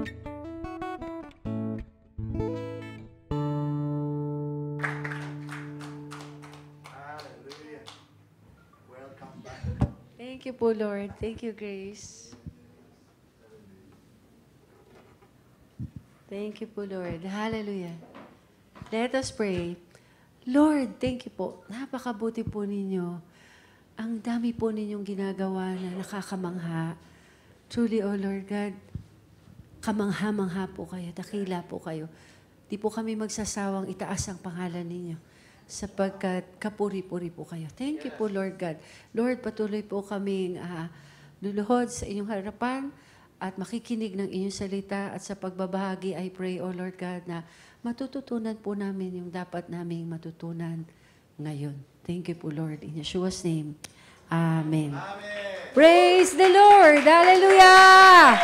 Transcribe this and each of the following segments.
Hallelujah. Welcome back. Thank you po, Lord. Thank you, Grace. Thank you po, Lord. Hallelujah. Let us pray. Lord, thank you po. Napakabuti po ninyo. Ang dami po ninyong ginagawa na nakakamangha. Truly, O Lord God, kamangha-mangha po kayo, dakila po kayo. Di po kami magsasawang itaas ang pangalan ninyo sapagkat kapuri-puri po kayo. Thank you po, Lord God. Lord, patuloy po kaming luluhod sa inyong harapan at makikinig ng inyong salita at sa pagbabahagi, I pray, O Lord God, na matututunan po namin yung dapat naming matutunan ngayon. Thank you po, Lord. In Yeshua's name, Amen. Amen. Praise the Lord! Hallelujah!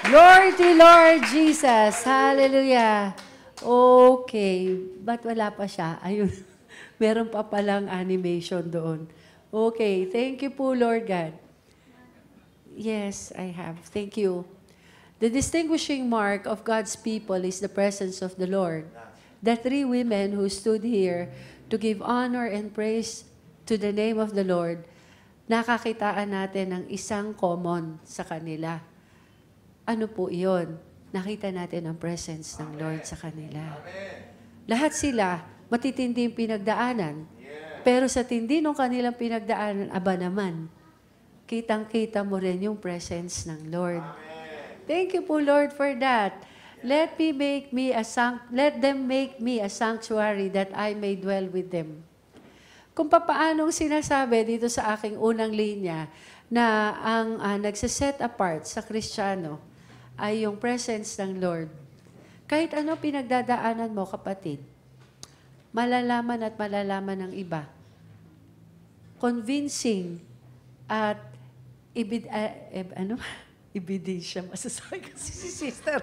Glory to Lord Jesus! Hallelujah! Okay. Ba't wala pa siya? Ayun. Meron pa palang animation doon. Okay. Thank you po, Lord God. Yes, I have. Thank you. The distinguishing mark of God's people is the presence of the Lord. The three women who stood here to give honor and praise to the name of the Lord, nakakitaan natin ng isang common sa kanila. Ano po iyon? Nakita natin ang presence ng Lord sa kanila. Lahat sila, matitindi yung pinagdaanan. Pero sa tindi ng kanilang pinagdaanan, aba naman, kitang-kita mo rin yung presence ng Lord. Thank you po, Lord, for that. Let them make me a sanctuary that I may dwell with them. Kung papaanong sinasabi dito sa aking unang linya na ang nagsiset apart sa Kristiyano ay yung presence ng Lord. Kahit ano pinagdadaanan mo, kapatid, malalaman at malalaman ng iba. Convincing at ebidensya, masasabi kasi si sister,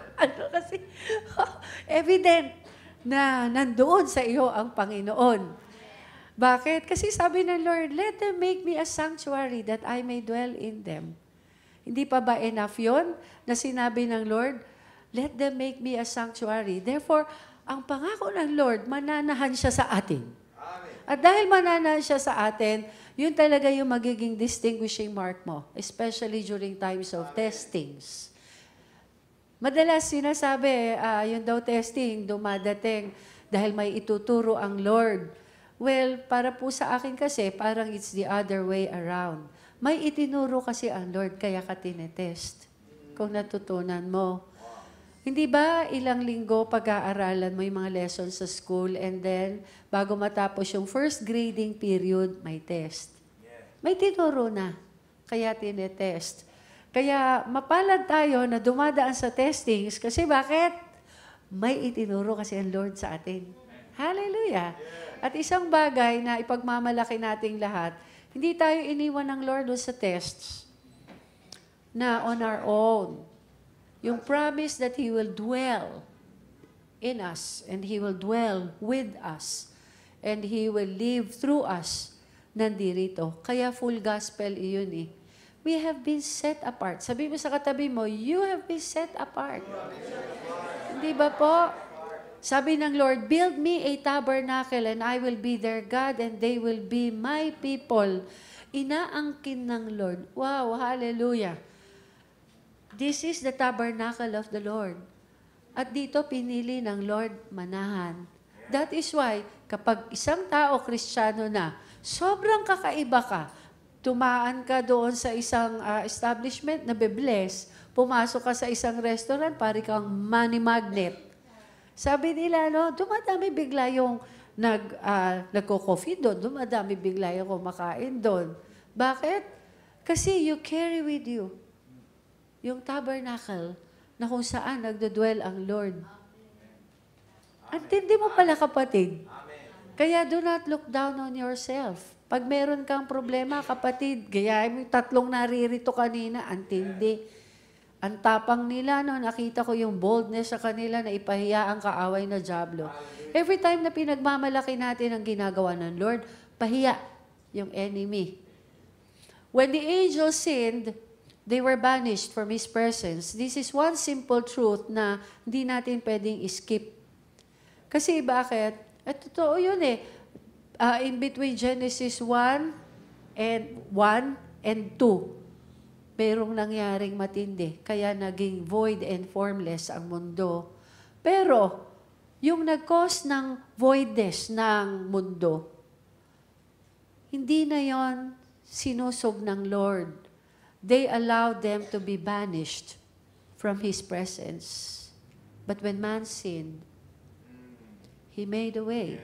evident na nandoon sa iyo ang Panginoon. Bakit? Kasi sabi ng Lord, let them make me a sanctuary that I may dwell in them. Hindi pa ba enough yun na sinabi ng Lord, let them make me a sanctuary. Therefore, ang pangako ng Lord, mananahan siya sa atin. At dahil mananahan siya sa atin, yun talaga yung magiging distinguishing mark mo, especially during times of testings. Madalas sinasabi, yun daw testing, dumadating dahil may ituturo ang Lord. Well, para po sa akin kasi, parang it's the other way around. May itinuro kasi ang Lord, kaya ka tinetest. Kung natutunan mo. Hindi ba ilang linggo pag-aaralan mo yung mga lessons sa school and then bago matapos yung first grading period, may test. May tinuro na, kaya tinetest. Kaya mapalad tayo na dumadaan sa testings kasi bakit? May itinuro kasi ang Lord sa atin. Hallelujah! At isang bagay na ipagmamalaki nating lahat, hindi tayo iniwan ng Lord sa tests na on our own. Yung promise that He will dwell in us and He will dwell with us and He will live through us, nandirito. Kaya full gospel iyon eh. We have been set apart. Sabi mo sa katabi mo, you have been set apart. Hindi ba po? Sabi ng Lord, build me a tabernacle and I will be their God and they will be my people. Inaangkin ng Lord. Wow, hallelujah. This is the tabernacle of the Lord. At dito pinili ng Lord manahan. That is why, kapag isang tao, Kristiyano na, sobrang kakaiba ka, tumaan ka doon sa isang establishment na be-bless, pumasok ka sa isang restaurant, pari kang money magnet. Sabi nila, no, dumadami bigla yung nagko-coffee doon, dumadami bigla yung kumakain doon. Bakit? Kasi you carry with you yung tabernacle na kung saan nagdodwell ang Lord. Antindi mo pala, kapatid. Kaya do not look down on yourself. Pag meron kang problema, kapatid, gayahin mo yung tatlong naririto kanina, antindi. Ang tapang nila, no, nakita ko yung boldness sa kanila na ipahiya ang kaaway na dyablo. Every time na pinagmamalaki natin ang ginagawa ng Lord, pahiya yung enemy. When the angel sinned, They were banished from His presence. This is one simple truth na hindi natin pwedeng skip. Kasi bakit? Totoo yun eh. In between Genesis 1 and 2, merong nangyaring matindi. Kaya naging void and formless ang mundo. Pero, yung nag-cause ng voidness ng mundo, hindi na yon sinusog ng Lord. They allowed them to be banished from His presence. But when man sinned, He made a way.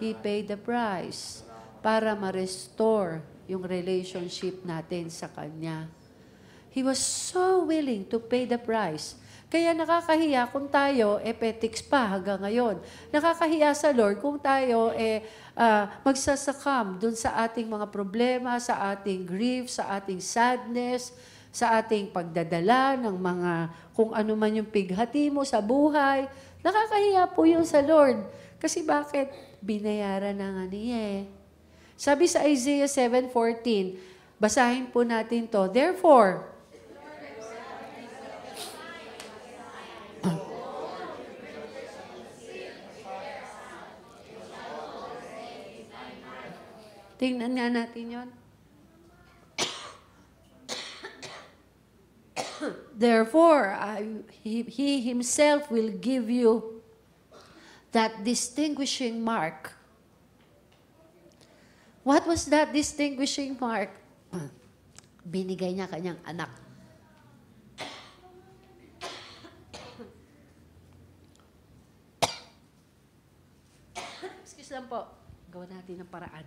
He paid the price para ma-restore yung relationship natin sa Kanya. He was so willing to pay the price. Kaya nakakahiya kung tayo, petics pa hanggang ngayon. Nakakahiya sa Lord kung tayo, magsasakam dun sa ating mga problema, sa ating grief, sa ating sadness, sa ating pagdadala ng mga kung ano man yung pighati mo sa buhay. Nakakahiya po yun sa Lord. Kasi bakit? Binayaran na nga niya eh. Sabi sa Isaiah 7:14, basahin po natin to. Therefore, tingnan nga natin yon. Therefore, He Himself will give you that distinguishing mark. What was that distinguishing mark? Binigay niya kanyang anak. Excuse lang po. Gawa natin ng paraan.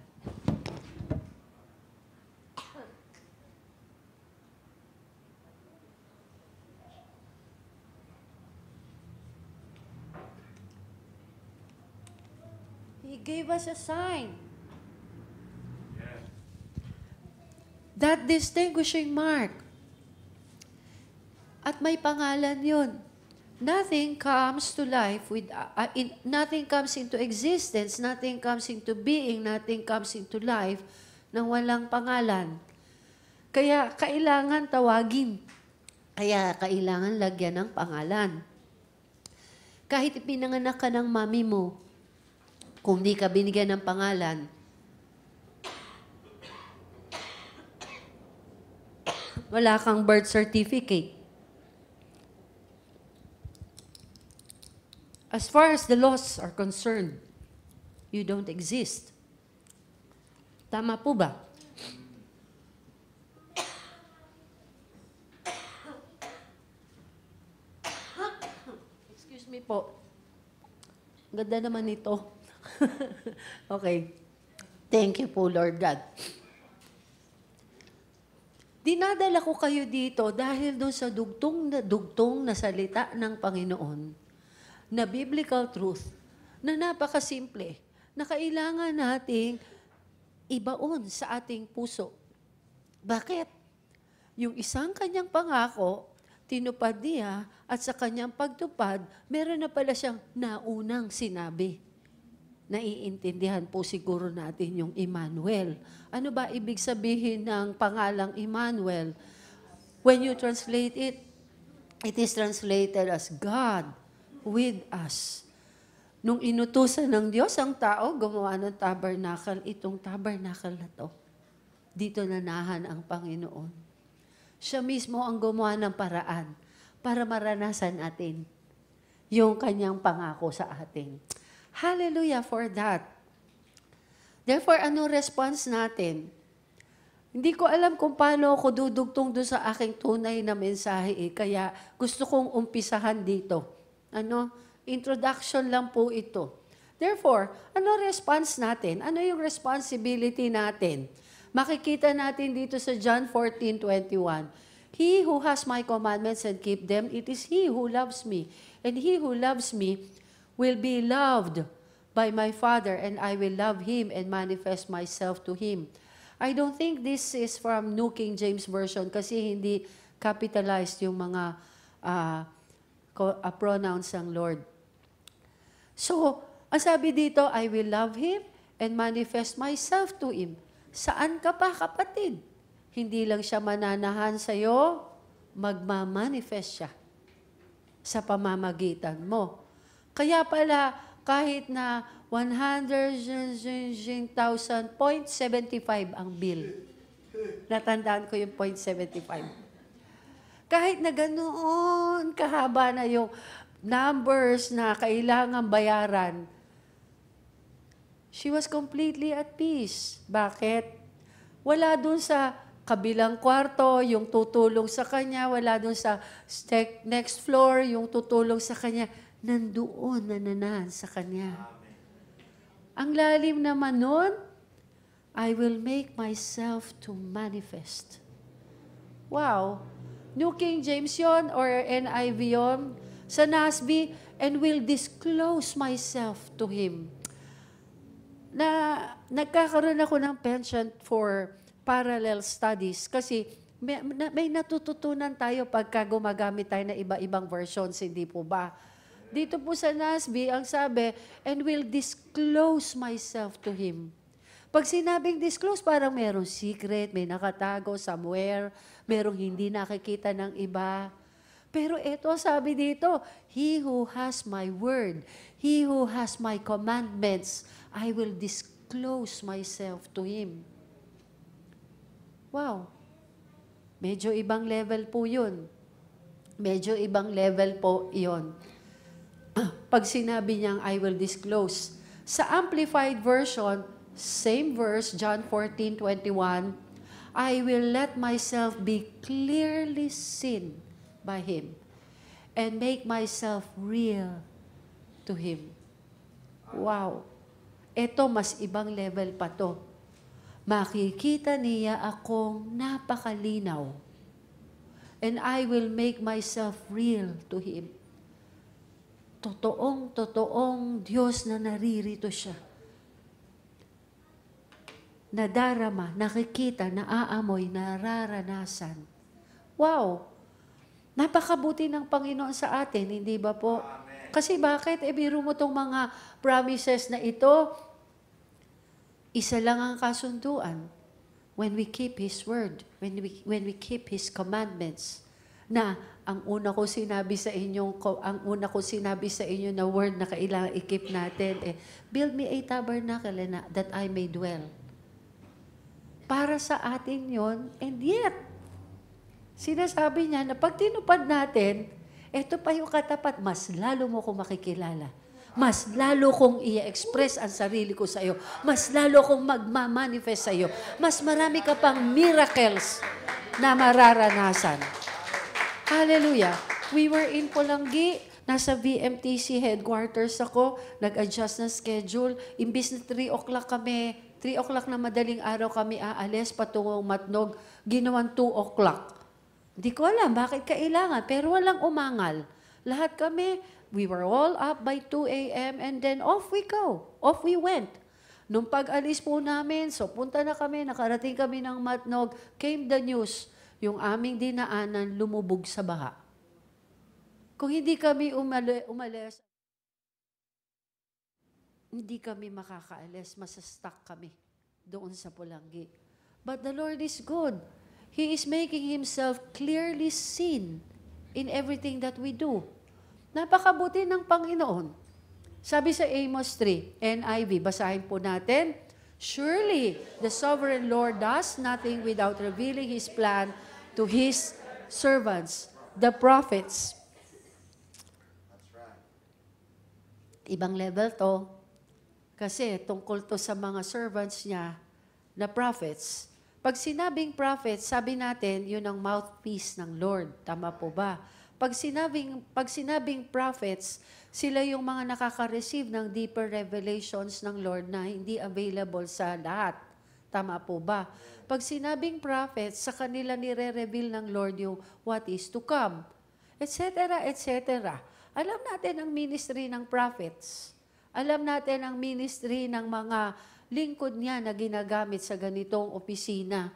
He gave us a sign. That distinguishing mark. At may pangalan yun. Nothing comes to life with, nothing comes into existence, nothing comes into being, nothing comes into life nang walang pangalan. Kaya kailangan tawagin. Kaya kailangan lagyan ng pangalan. Kahit ipinanganak ka ng mami mo, kung di ka binigyan ng pangalan, wala kang birth certificate. As far as the laws are concerned, you don't exist. Tama po ba? Excuse me po. Ganda naman ito. Okay. Thank you po, Lord God. Dinadala ko kayo dito dahil doon sa dugtong na salita ng Panginoon na biblical truth na napakasimple na kailangan nating ibaon sa ating puso. Bakit? Yung isang kanyang pangako, tinupad niya at sa kanyang pagtupad, meron na pala siyang naunang sinabi. Naiintindihan po siguro natin yung Emmanuel. Ano ba ibig sabihin ng pangalang Emmanuel? When you translate it, it is translated as God with us. Nung inutusan ng Diyos ang tao, gumawa ng tabernacle, itong tabernacle na to. Dito nanahan ang Panginoon. Siya mismo ang gumawa ng paraan para maranasan natin yung kanyang pangako sa atin. Hallelujah for that. Therefore, ano response natin? Hindi ko alam kung paano ako dudugtong doon sa aking tunay na mensahe kaya gusto kong umpisahan dito. Introduction lang po ito. Therefore, ano response natin? Ano yung responsibility natin? Makikita natin dito sa John 14:21. He who has my commandments and keep them, it is he who loves me. And he who loves me will be loved by my Father, and I will love him and manifest myself to him. I don't think this is from New King James Version kasi hindi capitalized yung mga pronouns ng Lord. So, ang sabi dito, I will love him and manifest myself to him. Saan ka pa, kapatid? hindi lang siya mananahan sa'yo, magmamanifest siya sa pamamagitan mo. Kaya pala, kahit na 100,000.75 ang bill. Natandaan ko yung 0.75. Kahit na ganoon kahaba na yung numbers na kailangan bayaran, she was completely at peace. Bakit? Wala dun sa kabilang kwarto yung tutulong sa kanya, wala dun sa next floor yung tutulong sa kanya, nandoon nananahan sa kanya. Ang lalim naman nun, I will make myself to manifest. Wow! New King James yon or NIV yon. Sa NASB, and will disclose myself to Him. Nagkakaroon ako ng penchant for parallel studies kasi may natututunan tayo pagka gumagamit tayo ng iba-ibang versions, hindi po ba? Dito po sa NASB, ang sabi, and will disclose myself to Him. Pag sinabing disclose, parang merong secret, may nakatago somewhere, merong hindi nakikita ng iba. Pero ito, sabi dito, He who has my word, He who has my commandments, I will disclose myself to Him. Wow. Medyo ibang level po yun. Medyo ibang level po yun. Pag sinabi niyang, I will disclose. Sa Amplified Version, same verse, John 14:21, I will let myself be clearly seen by Him and make myself real to Him. Wow. Ito, mas ibang level pa to. Makikita niya akong napakalinaw and I will make myself real to Him. Totoong Diyos na naririto siya. Nadarama, nakikita, naaamoy, nararanasan. Wow! Napakabuti ng Panginoon sa atin, hindi ba po? Amen. Kasi bakit? Biro mo itong mga promises na ito, isa lang ang kasunduan. When we keep His word, when we keep His commandments, na ang una ko sinabi sa inyo na word na kailangan i-keep natin, build me a tabernacle that I may dwell. Para sa atin yon, and yet, sinasabi niya na pag tinupad natin, ito pa yung katapat, mas lalo mo kong makikilala. Mas lalo kong i-express ang sarili ko sa iyo. Mas lalo kong magmamanifest sa iyo. Mas marami ka pang miracles na mararanasan. Hallelujah. We were in Pulangi, nasa VMTC headquarters ako, nag-adjust ng schedule. Imbis na 3 o'clock kami, 3 o'clock na madaling araw kami aalis patungong Matnog, ginawan 2 o'clock. Hindi ko alam bakit kailangan, pero walang umangal. Lahat kami, we were all up by 2 a.m. and then off we go. Off we went. Nung pag-alis po namin, so punta na kami, nakarating kami ng Matnog, came the news, yung aming dinaanan lumubog sa baha. Kung hindi kami umalis, hindi kami makakaalis, masastuck kami doon sa Pulangi. But the Lord is good. He is making Himself clearly seen in everything that we do. Napakabuti ng Panginoon. Sabi sa Amos 3, NIV, basahin po natin, surely the sovereign Lord does nothing without revealing His plan to His servants, the prophets. That's right. Ibang level to. Kasi tungkol to sa mga servants niya na prophets. Pag sinabing prophets, sabi natin, yun ang mouthpiece ng Lord. Tama po ba? Pag sinabing prophets, sila yung mga nakaka-receive ng deeper revelations ng Lord na hindi available sa lahat. Tama po ba? Pag sinabing prophets, sa kanila nire-reveal ng Lord yung what is to come, etc., etc. Alam natin ang ministry ng prophets. Alam natin ang ministry ng mga lingkod niya na ginagamit sa ganitong opisina.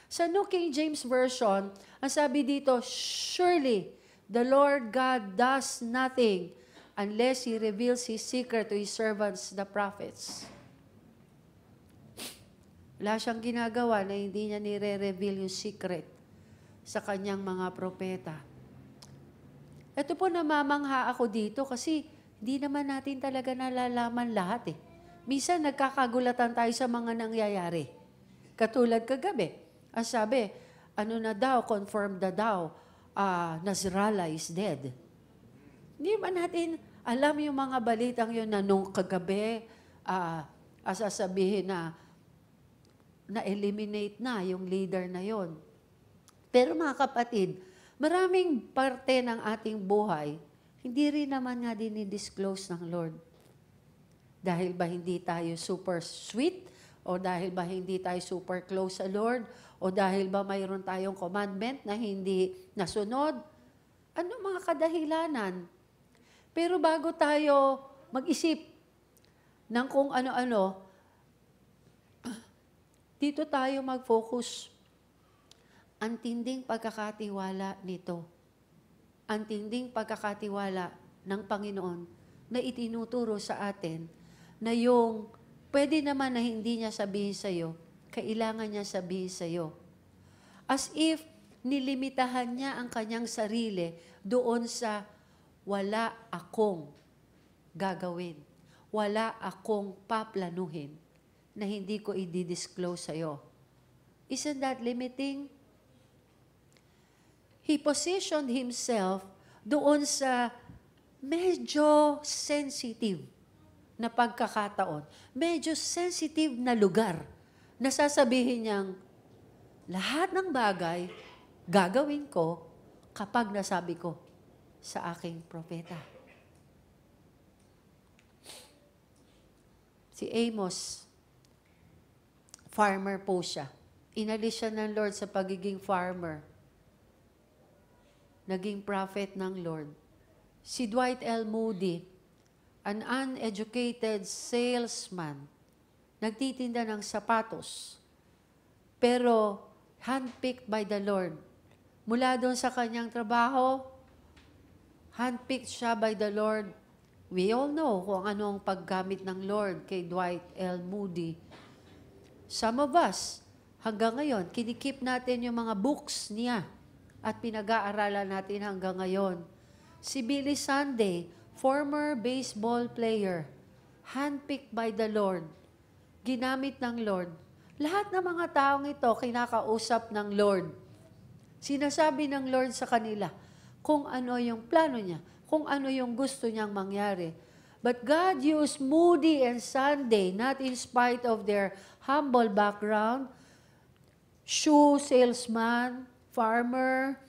Sa New King James Version, ang sabi dito, surely the Lord God does nothing unless He reveals His secret to His servants, the prophets. Wala siyang ginagawa na hindi niya nire-reveal yung secret sa kanyang mga propeta. Ito po namamangha ako dito kasi hindi naman natin talaga nalalaman lahat eh. Minsan nagkakagulatan tayo sa mga nangyayari. Katulad kagabi, ang sabi, ano na daw, confirmed na daw, Nasrallah is dead. Hindi ba natin alam yung mga balitang yun na nung kagabi, sasabihin na na-eliminate na yung leader na yon. Pero mga kapatid, maraming parte ng ating buhay, hindi rin naman nga dinidisclose ng Lord. Dahil ba hindi tayo super sweet? O dahil ba hindi tayo super close sa Lord? O dahil ba mayroon tayong commandment na hindi nasunod? Ano mga kadahilanan? Pero bago tayo mag-isip ng kung ano-ano, dito tayo mag-focus. Ang tinding pagkakatiwala nito. Ang tinding pagkakatiwala ng Panginoon na itinuturo sa atin na yung pwede naman na hindi niya sabihin sa'yo, kailangan niya sabihin sa'yo. As if nilimitahan niya ang kanyang sarili doon sa wala akong gagawin. Wala akong paplanuhin na hindi ko i-disclose sa'yo. Isn't that limiting? He positioned himself doon sa medyo sensitive na pagkakataon. Medyo sensitive na lugar na sasabihin niyang lahat ng bagay gagawin ko kapag nasabi ko sa aking propeta. Si Amos, farmer po siya. Inalis siya ng Lord sa pagiging farmer. Naging prophet ng Lord. Si Dwight L. Moody, an uneducated salesman, nagtitinda ng sapatos, pero handpicked by the Lord. Mula doon sa kanyang trabaho, handpicked siya by the Lord. We all know kung ano ang paggamit ng Lord kay Dwight L. Moody. Some of us, hanggang ngayon, kinikip natin yung mga books niya at pinag-aaralan natin hanggang ngayon. Si Billy Sunday, former baseball player, handpicked by the Lord, ginamit ng Lord. Lahat ng mga taong ito, kinakausap ng Lord. Sinasabi ng Lord sa kanila kung ano yung plano niya, kung ano yung gusto niyang mangyari. But God used Moody and Sunday, not in spite of their humble background, shoe salesman, farmer.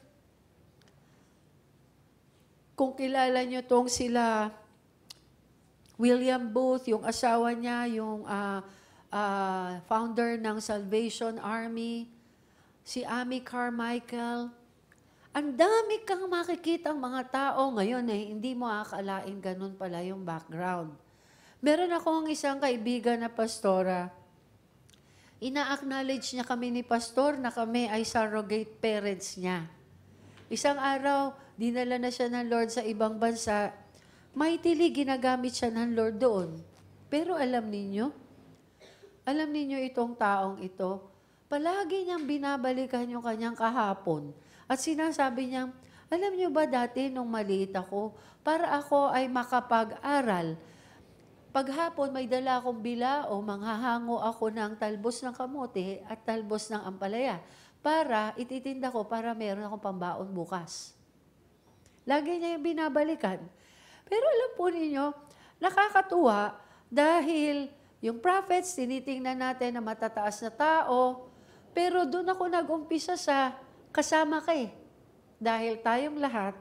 Kung kilala niyo tong sila, William Booth, yung asawa niya, yung founder ng Salvation Army, si Amy Carmichael. Ang dami kang makikita ang mga tao ngayon hindi mo akalain ganun pala yung background. Meron akong isang kaibigan na pastora. Ina-acknowledge niya kami ni pastor na kami ay surrogate parents niya. Isang araw, dinala na siya ng Lord sa ibang bansa. Mightily ginagamit siya ng Lord doon. Pero alam ninyo itong taong ito, palagi niyang binabalikan yung kanyang kahapon. At sinasabi niya, alam niyo ba dati nung maliit ako, para ako ay makapag-aral, paghapon may dala akong bila o manghahango ako ng talbos ng kamote at talbos ng ampalaya para ititinda ko para meron akong pambaon bukas. Lagi niya yung binabalikan. Pero alam po ninyo, nakakatuwa dahil yung prophets, tinitingnan natin na matataas na tao, pero doon ako nag-umpisa sa kasama ka eh. Dahil tayong lahat,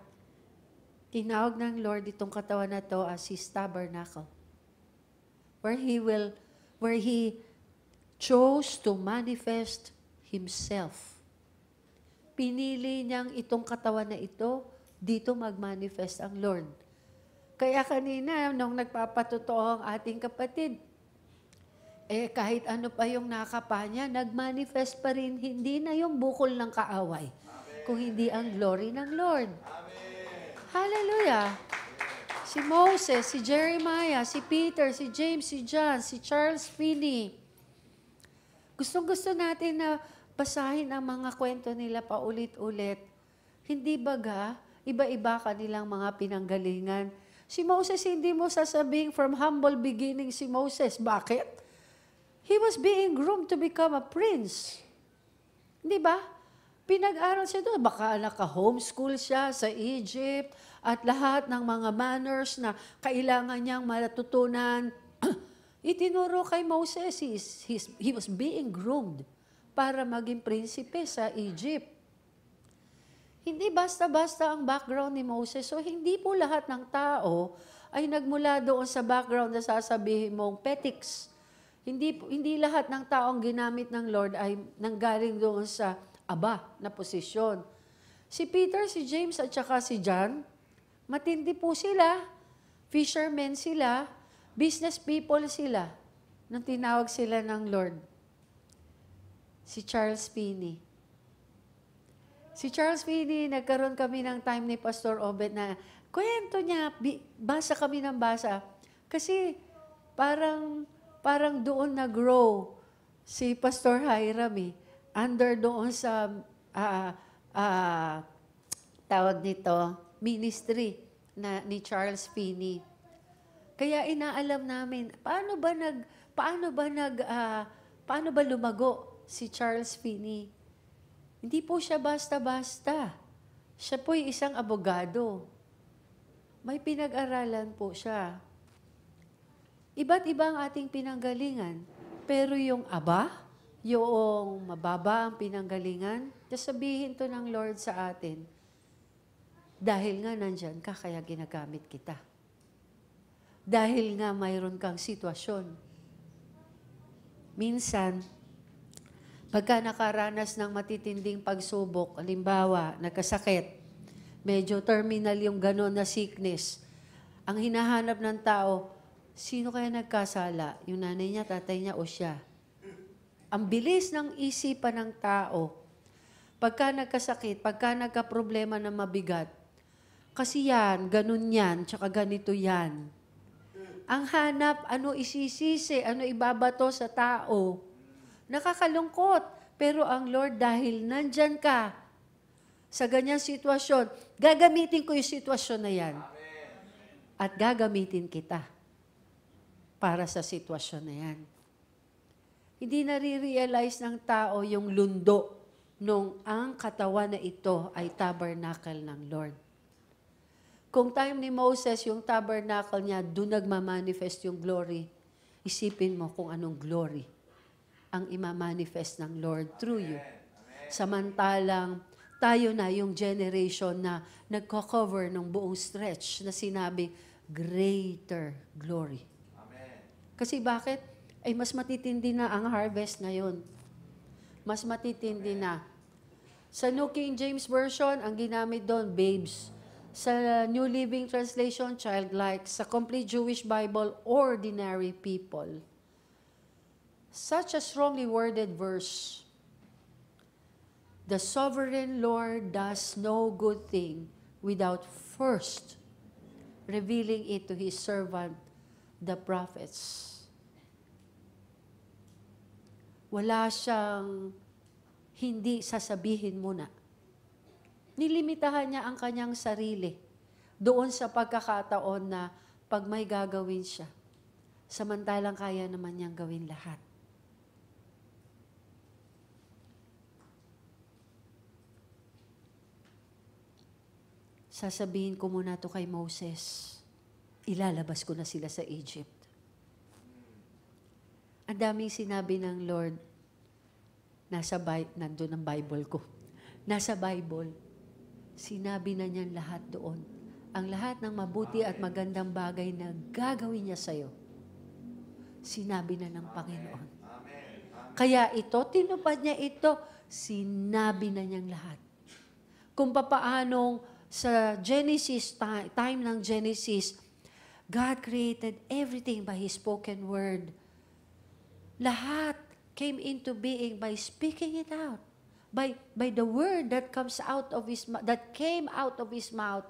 tinawag ng Lord itong katawan na to as His tabernacle. Where He chose to manifest Himself. Pinili niyang itong katawan na ito, dito mag-manifest ang Lord. Kaya kanina, nung nagpapatotoo ang ating kapatid, kahit ano pa yung nakapa niya, nag-manifest pa rin, hindi na yung bukol ng kaaway, kung hindi ang glory ng Lord. Amen. Hallelujah! Si Moses, si Jeremiah, si Peter, si James, si John, si Charles Finney. Gustong-gusto natin na basahin ang mga kwento nila paulit-ulit. Hindi baga, iba-iba kanilang mga pinanggalingan. Si Moses, hindi mo sasabing from humble beginning si Moses. Bakit? He was being groomed to become a prince. Di ba? Pinag-aral siya doon. Baka naka-homeschool siya sa Egypt at lahat ng mga manners na kailangan niyang matutunan. Itinuro kay Moses, he was being groomed para maging prinsipe sa Egypt. Hindi basta-basta ang background ni Moses. So, hindi po lahat ng tao ay nagmula doon sa background na sasabihin mong petics. Hindi lahat ng taong ginamit ng Lord ay nanggaling doon sa aba na posisyon. Si Peter, si James, at saka si John, matindi po sila. Fishermen sila. Business people sila. Nang tinawag sila ng Lord. Si Charles Finney. Si Charles Finney, nagkaroon kami ng time ni Pastor Obed na kwento niya, basa kami ng basa. Kasi parang doon nag-grow si Pastor Hiram under doon sa tawag nito, ministry ni Charles Finney. Kaya inaalam namin, paano ba lumago si Charles Finney? Hindi po siya basta-basta. Siya po'y isang abogado. May pinag-aralan po siya. Iba't iba ang ating pinanggalingan. Pero yung aba, yung mababa ang pinanggalingan, sabihin to ng Lord sa atin, dahil nga nandyan ka, kaya ginagamit kita. Dahil nga mayroon kang sitwasyon. Minsan, pagka nakaranas ng matitinding pagsubok, halimbawa, nagkasakit, medyo terminal yung gano'n na sickness, ang hinahanap ng tao, sino kaya nagkasala? Yung nanay niya, tatay niya o siya? Ang bilis ng isipan ng tao, pagka nagkasakit, pagka nagka-problema na mabigat, kasi yan, ganun yan, tsaka ganito yan. Ang hanap, ano isisisi, ano ibabato sa tao. Nakakalungkot. Pero ang Lord, dahil nandyan ka sa ganyang sitwasyon, gagamitin ko yung sitwasyon na yan. At gagamitin kita para sa sitwasyon na yan. Hindi nare-realize ng tao yung lundo nung ang katawan na ito ay tabernacle ng Lord. Kung time ni Moses, yung tabernacle niya, doon nagmamanifest yung glory. Isipin mo kung anong glory ang imamanifest ng Lord through you. Samantalang tayo na yung generation na nagko-cover ng buong stretch na sinabi, greater glory. Amen. Kasi bakit? Ay mas matitindi na ang harvest ngayon. Mas matitindi na. Sa New King James Version, ang ginamit doon, babes. Sa New Living Translation, childlike. Sa Complete Jewish Bible, ordinary people. Such a strongly worded verse. The sovereign Lord does no good thing without first revealing it to His servant, the prophets. Wala siyang hindi sasabihin muna. Nilimitahan niya ang kanyang sarili doon sa pagkakataon na pag may gagawin siya, samantalang kaya naman niyang gawin lahat. Sasabihin ko muna to kay Moses, ilalabas ko na sila sa Egypt. Ang daming sinabi ng Lord, nandun ang Bible ko. Nasa Bible, sinabi na niyan lahat doon. Ang lahat ng mabuti at magandang bagay na gagawin niya sa'yo, sinabi na ng Panginoon. Kaya ito, tinupad niya ito, sinabi na niyang lahat. Kung papaanong sa Genesis, time ng Genesis, God created everything by His spoken word. Lahat came into being by speaking it out. By the word that comes out of that came out of His mouth.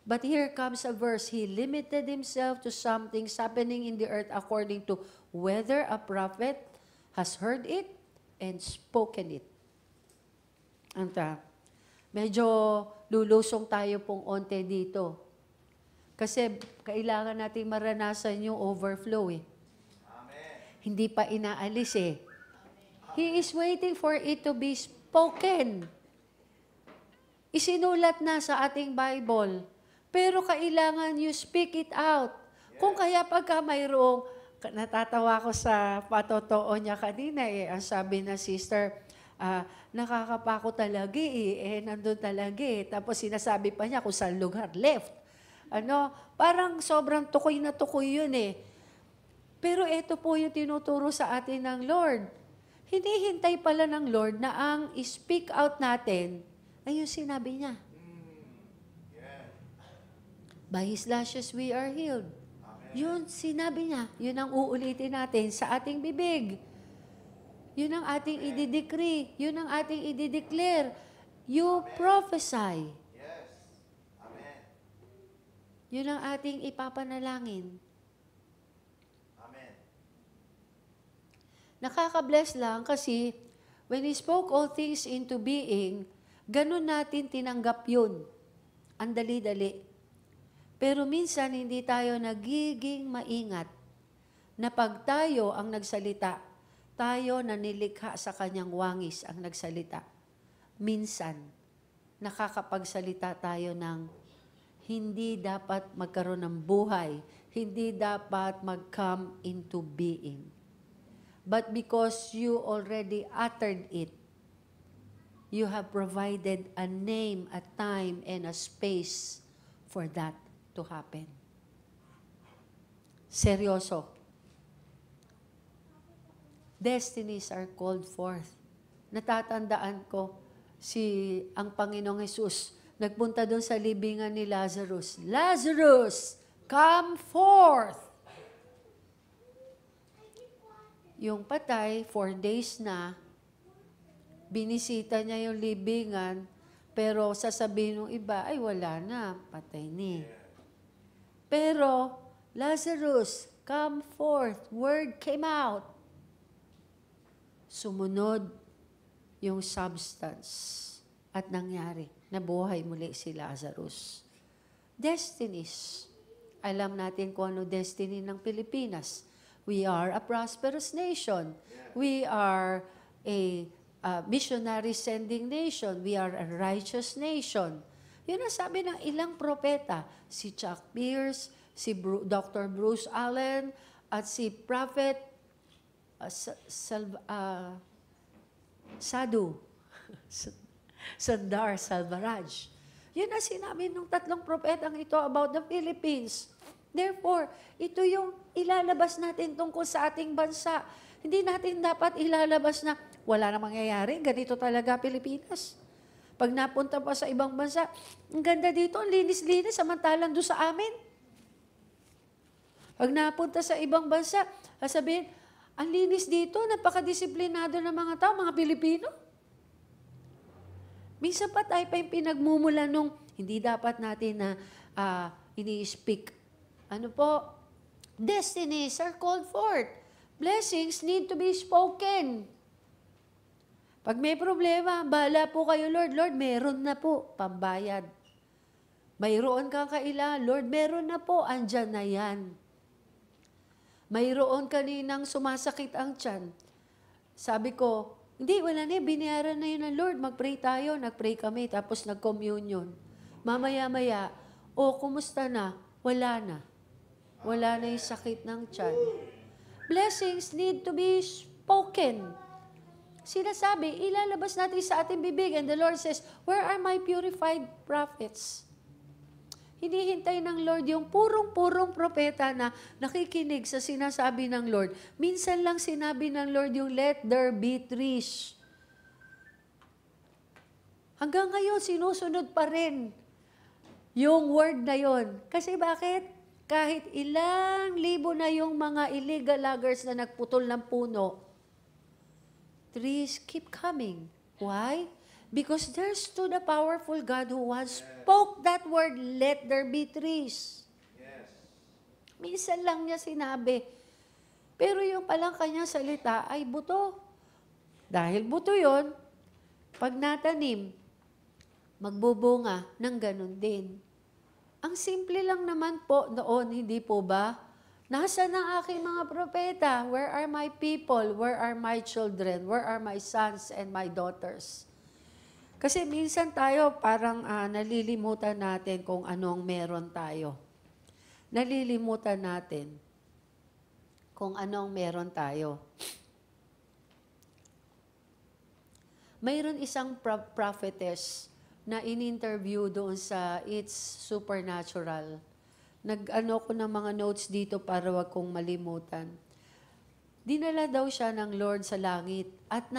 But here comes a verse, He limited Himself to something happening in the earth according to whether a prophet has heard it, and spoken it. Anta, medyo lulusong tayo pong onte dito. Kasi kailangan nating maranasan yung overflow eh. Amen. Hindi pa inaalis eh. He is waiting for it to be spoken. Isinulat na sa ating Bible. Pero kailangan you speak it out. Kung kaya pagka mayroong, natatawa ko sa patotoo niya kanina eh, ang sabi na sister, nakakapako talaga nandun talaga eh. Tapos sinasabi pa niya kung saan lugar, left. Parang sobrang tukoy na tukoy yun eh. Pero ito po yung tinuturo sa atin ng Lord. Hinihintay pala ng Lord na ang speak out natin ay yung sinabi niya. By His lashes we are healed. Yun, sinabi niya. Yun ang uulitin natin sa ating bibig. Yun ang ating i-decree. Yun ang ating i-declare. You prophesy. Yes. Amen. Yun ang ating ipapanalangin. Amen. Nakaka-bless lang kasi when He spoke all things into being, ganun natin tinanggap yun. Ang dali-dali. Pero minsan hindi tayo nagiging maingat na pag tayo ang nagsalita, tayo na nilikha sa kanyang wangis ang nagsalita. Minsan, nakakapagsalita tayo ng hindi dapat magkaroon ng buhay, hindi dapat mag-come into being. But because you already uttered it, you have provided a name, a time, and a space for that to happen. Seryoso. Destinies are called forth. Natatandaan ko, ang Panginoong Jesus, nagpunta doon sa libingan ni Lazarus. Lazarus, come forth! Yung patay, 4 days na, binisita niya yung libingan, pero sasabihin ng iba, ay wala na, patay ni. Pero, Lazarus, come forth. Word came out. Sumunod yung substance at nangyari. Nabuhay muli si Lazarus. Destinies. Alam natin kung ano destiny ng Pilipinas. We are a prosperous nation. We are a missionary sending nation. We are a righteous nation. Yun ang sabi ng ilang propeta. Si Chuck Pierce, si Dr. Bruce Allen, at si Prophet Sadhu. Sundar Selvaraj. Yun ang sinabi ng 3 propetang ito about the Philippines. Therefore, ito yung ilalabas natin tungkol sa ating bansa. Hindi natin dapat ilalabas na wala na mangyayari, ganito talaga Pilipinas. Pag napunta pa sa ibang bansa, ang ganda dito, ang linis-linis, samantalang doon sa amin. Pag napunta sa ibang bansa, sasabihin, ang linis dito, napakadisiplinado ng mga tao, mga Pilipino. Minsan pa tayo pa yung pinagmumula nung hindi dapat natin na ini-speak. Ano po? Destinies are called forth. Blessings need to be spoken. Pag may problema, bahala po kayo, Lord. Lord, meron na po, pambayad. Mayroon kang kailangan, Lord, meron na po, andyan na yan. Mayroon kaninang sumasakit ang tiyan. Sabi ko, hindi, wala na, binayaran na yun ng Lord. Mag-pray tayo, nag-pray kami, tapos nag-communion. Mamaya-maya, kumusta na? Wala na. Wala na yung sakit ng tiyan. Blessings need to be spoken. Sinasabi, ilalabas natin sa ating bibig. And the Lord says, where are my purified prophets? Hinihintay ng Lord yung purong-purong propeta na nakikinig sa sinasabi ng Lord. Minsan lang sinabi ng Lord yung let there be trees. Hanggang ngayon, sinusunod pa rin yung word na yon. Kasi bakit? Kahit ilang libo na yung mga illegal loggers na nagputol ng puno, trees keep coming. Why? Because there stood a powerful God who once spoke that word, let there be trees. Yes. Minsan lang niya sinabi. Pero yung palang kanyang salita ay buto. Dahil buto yon, pag natanim, magbubunga ng ganun din. Ang simple lang naman po noon, hindi po ba? Nasaan ang aking mga propeta? Where are my people? Where are my children? Where are my sons and my daughters? Kasi minsan tayo parang nalilimutan natin kung anong meron tayo. Nalilimutan natin kung anong meron tayo. Mayroon isang prophetess na in-interview doon sa It's Supernatural. Nag-ano ko ng mga notes dito para wag kong malimutan. Dinala daw siya ng Lord sa langit at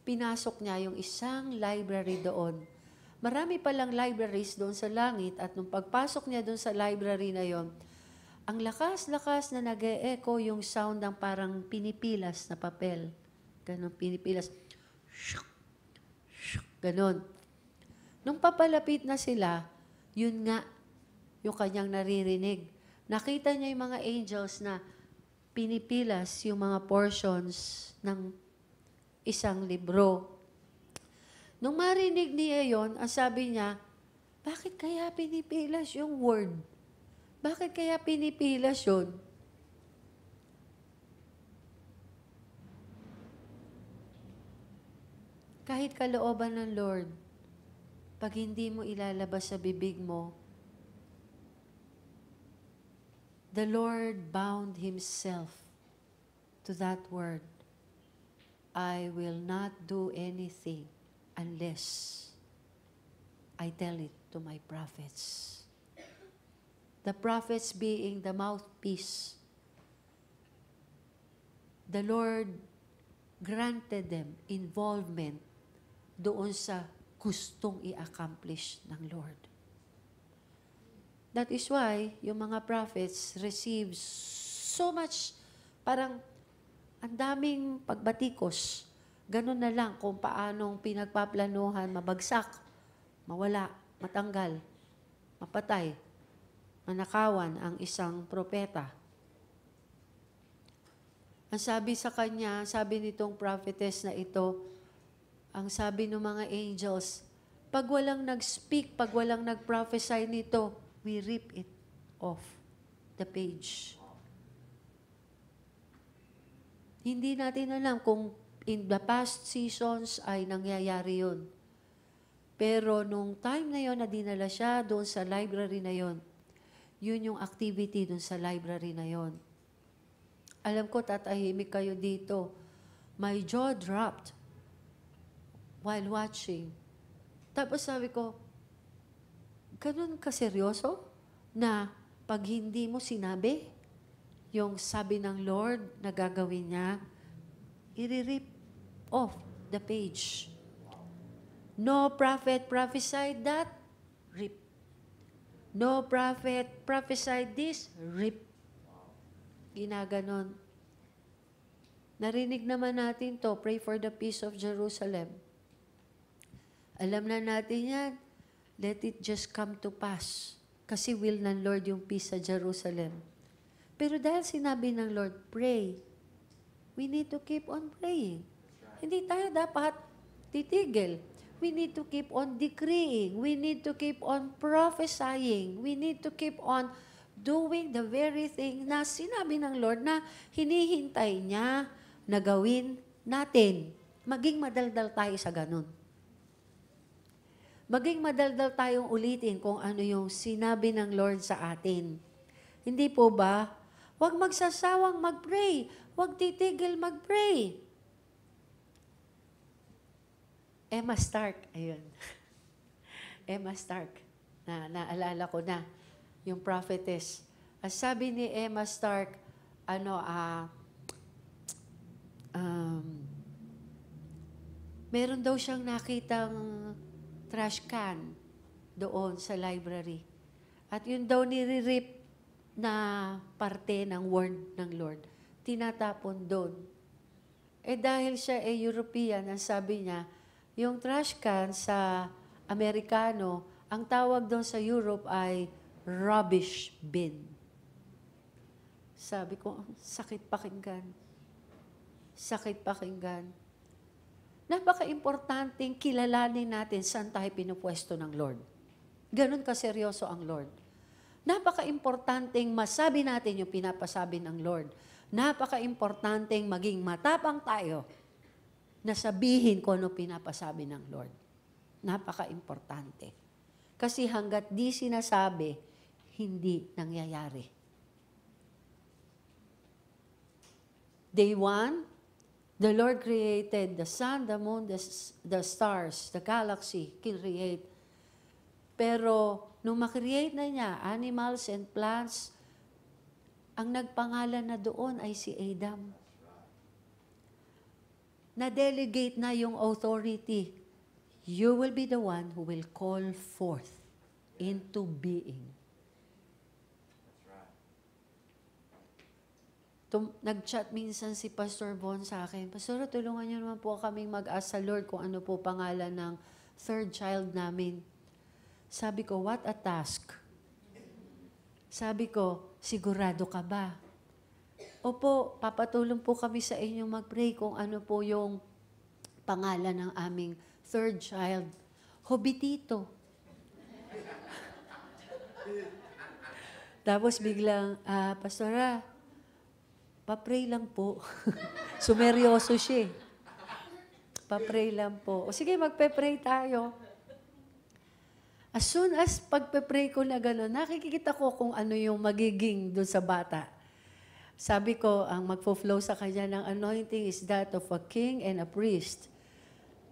pinasok niya yung isang library doon. Marami palang libraries doon sa langit at nung pagpasok niya doon sa library na yon, ang lakas-lakas na nag-e-echo yung sound ng parang pinipilas na papel. Ganon, pinipilas. Ganon. Nung papalapit na sila, yun nga, yung kanyang naririnig. Nakita niya yung mga angels na pinipilas yung mga portions ng isang libro. Nung marinig niya yon, ang sabi niya, bakit kaya pinipilas yung word? Bakit kaya pinipilas yun? Kahit kalooban ng Lord, pag hindi mo ilalabas sa bibig mo, the Lord bound Himself to that word. I will not do anything unless I tell it to my prophets. The prophets being the mouthpiece. The Lord granted them involvement doon sa gustong i-accomplish ng Lord. That is why yung mga prophets receive so much, parang ang daming pagbatikos. Ganun na lang kung paanong pinagpaplanuhan, mabagsak, mawala, matanggal, mapatay, manakawan ang isang propeta. Ang sabi sa kanya, sabi nitong prophetess na ito, ang sabi ng mga angels, pag walang nag-speak, pag walang nag-prophesy nito, we rip it off the page. Hindi natin alam kung in the past seasons ay nangyayari yun. Pero nung time na yun na dinala siya doon sa library na yun, yun yung activity doon sa library na yun. Alam ko, tatahimik kayo dito. My jaw dropped while watching. Tapos sabi ko, ganun kaseryoso na pag hindi mo sinabi, yung sabi ng Lord na gagawin niya, i-rip off the page. No prophet prophesied that, rip. No prophet prophesied this, rip. Ginaganon. Narinig naman natin to, pray for the peace of Jerusalem. Alam na natin yan. Let it just come to pass. Kasi will ng Lord yung peace sa Jerusalem. Pero dahil sinabi ng Lord, pray. We need to keep on praying. Hindi tayo dapat titigil. We need to keep on decreeing. We need to keep on prophesying. We need to keep on doing the very thing na sinabi ng Lord na hinihintay niya na gawin natin. Maging madaldal tayo sa ganun. Maging madaldal tayong ulitin kung ano yung sinabi ng Lord sa atin. Hindi po ba? Huwag magsasawang mag-pray. Huwag titigil mag-pray. Emma Stark, ayun. Emma Stark, naalala ko na, yung prophetess. As sabi ni Emma Stark, meron daw siyang nakitang trash can doon sa library. At yun daw nire-rip na parte ng word ng Lord. Tinatapon doon. Dahil siya European, ang sabi niya, yung trash can sa Amerikano, ang tawag doon sa Europe ay rubbish bin. Sabi ko, sakit pakinggan. Sakit pakinggan. napaka-importanting kilalanin natin saan tayo pinupwesto ng Lord. Ganon kaseryoso ang Lord. Napaka-importanting masabi natin yung pinapasabi ng Lord. Napaka-importanting maging matapang tayo na sabihin kung ano pinapasabi ng Lord. Napaka-importante. Kasi hanggat di sinasabi, hindi nangyayari. Day 1, the Lord created the sun, the moon, the stars, the galaxy, create. Pero nung makreate na niya, animals and plants, ang nagpangalan na doon ay si Adam. Na-delegate na yung authority. You will be the one who will call forth into being. Nag-chat minsan si Pastor Bon sa akin, Pastor, tulungan niyo naman po kaming mag-ask sa Lord kung ano po pangalan ng third child namin. Sabi ko, what a task. Sabi ko, sigurado ka ba? Opo, papatulong po kami sa inyo mag-pray kung ano po yung pangalan ng aming third child. Hobitito. Tapos biglang, Pastora, pa-pray lang po. Sumeryoso siya. Pa-pray lang po. O sige, magpe-pray tayo. As soon as pagpe-pray ko na gano'n, nakikita ko kung ano yung magiging doon sa bata. Sabi ko, ang magfo-flow sa kanya ng anointing is that of a king and a priest.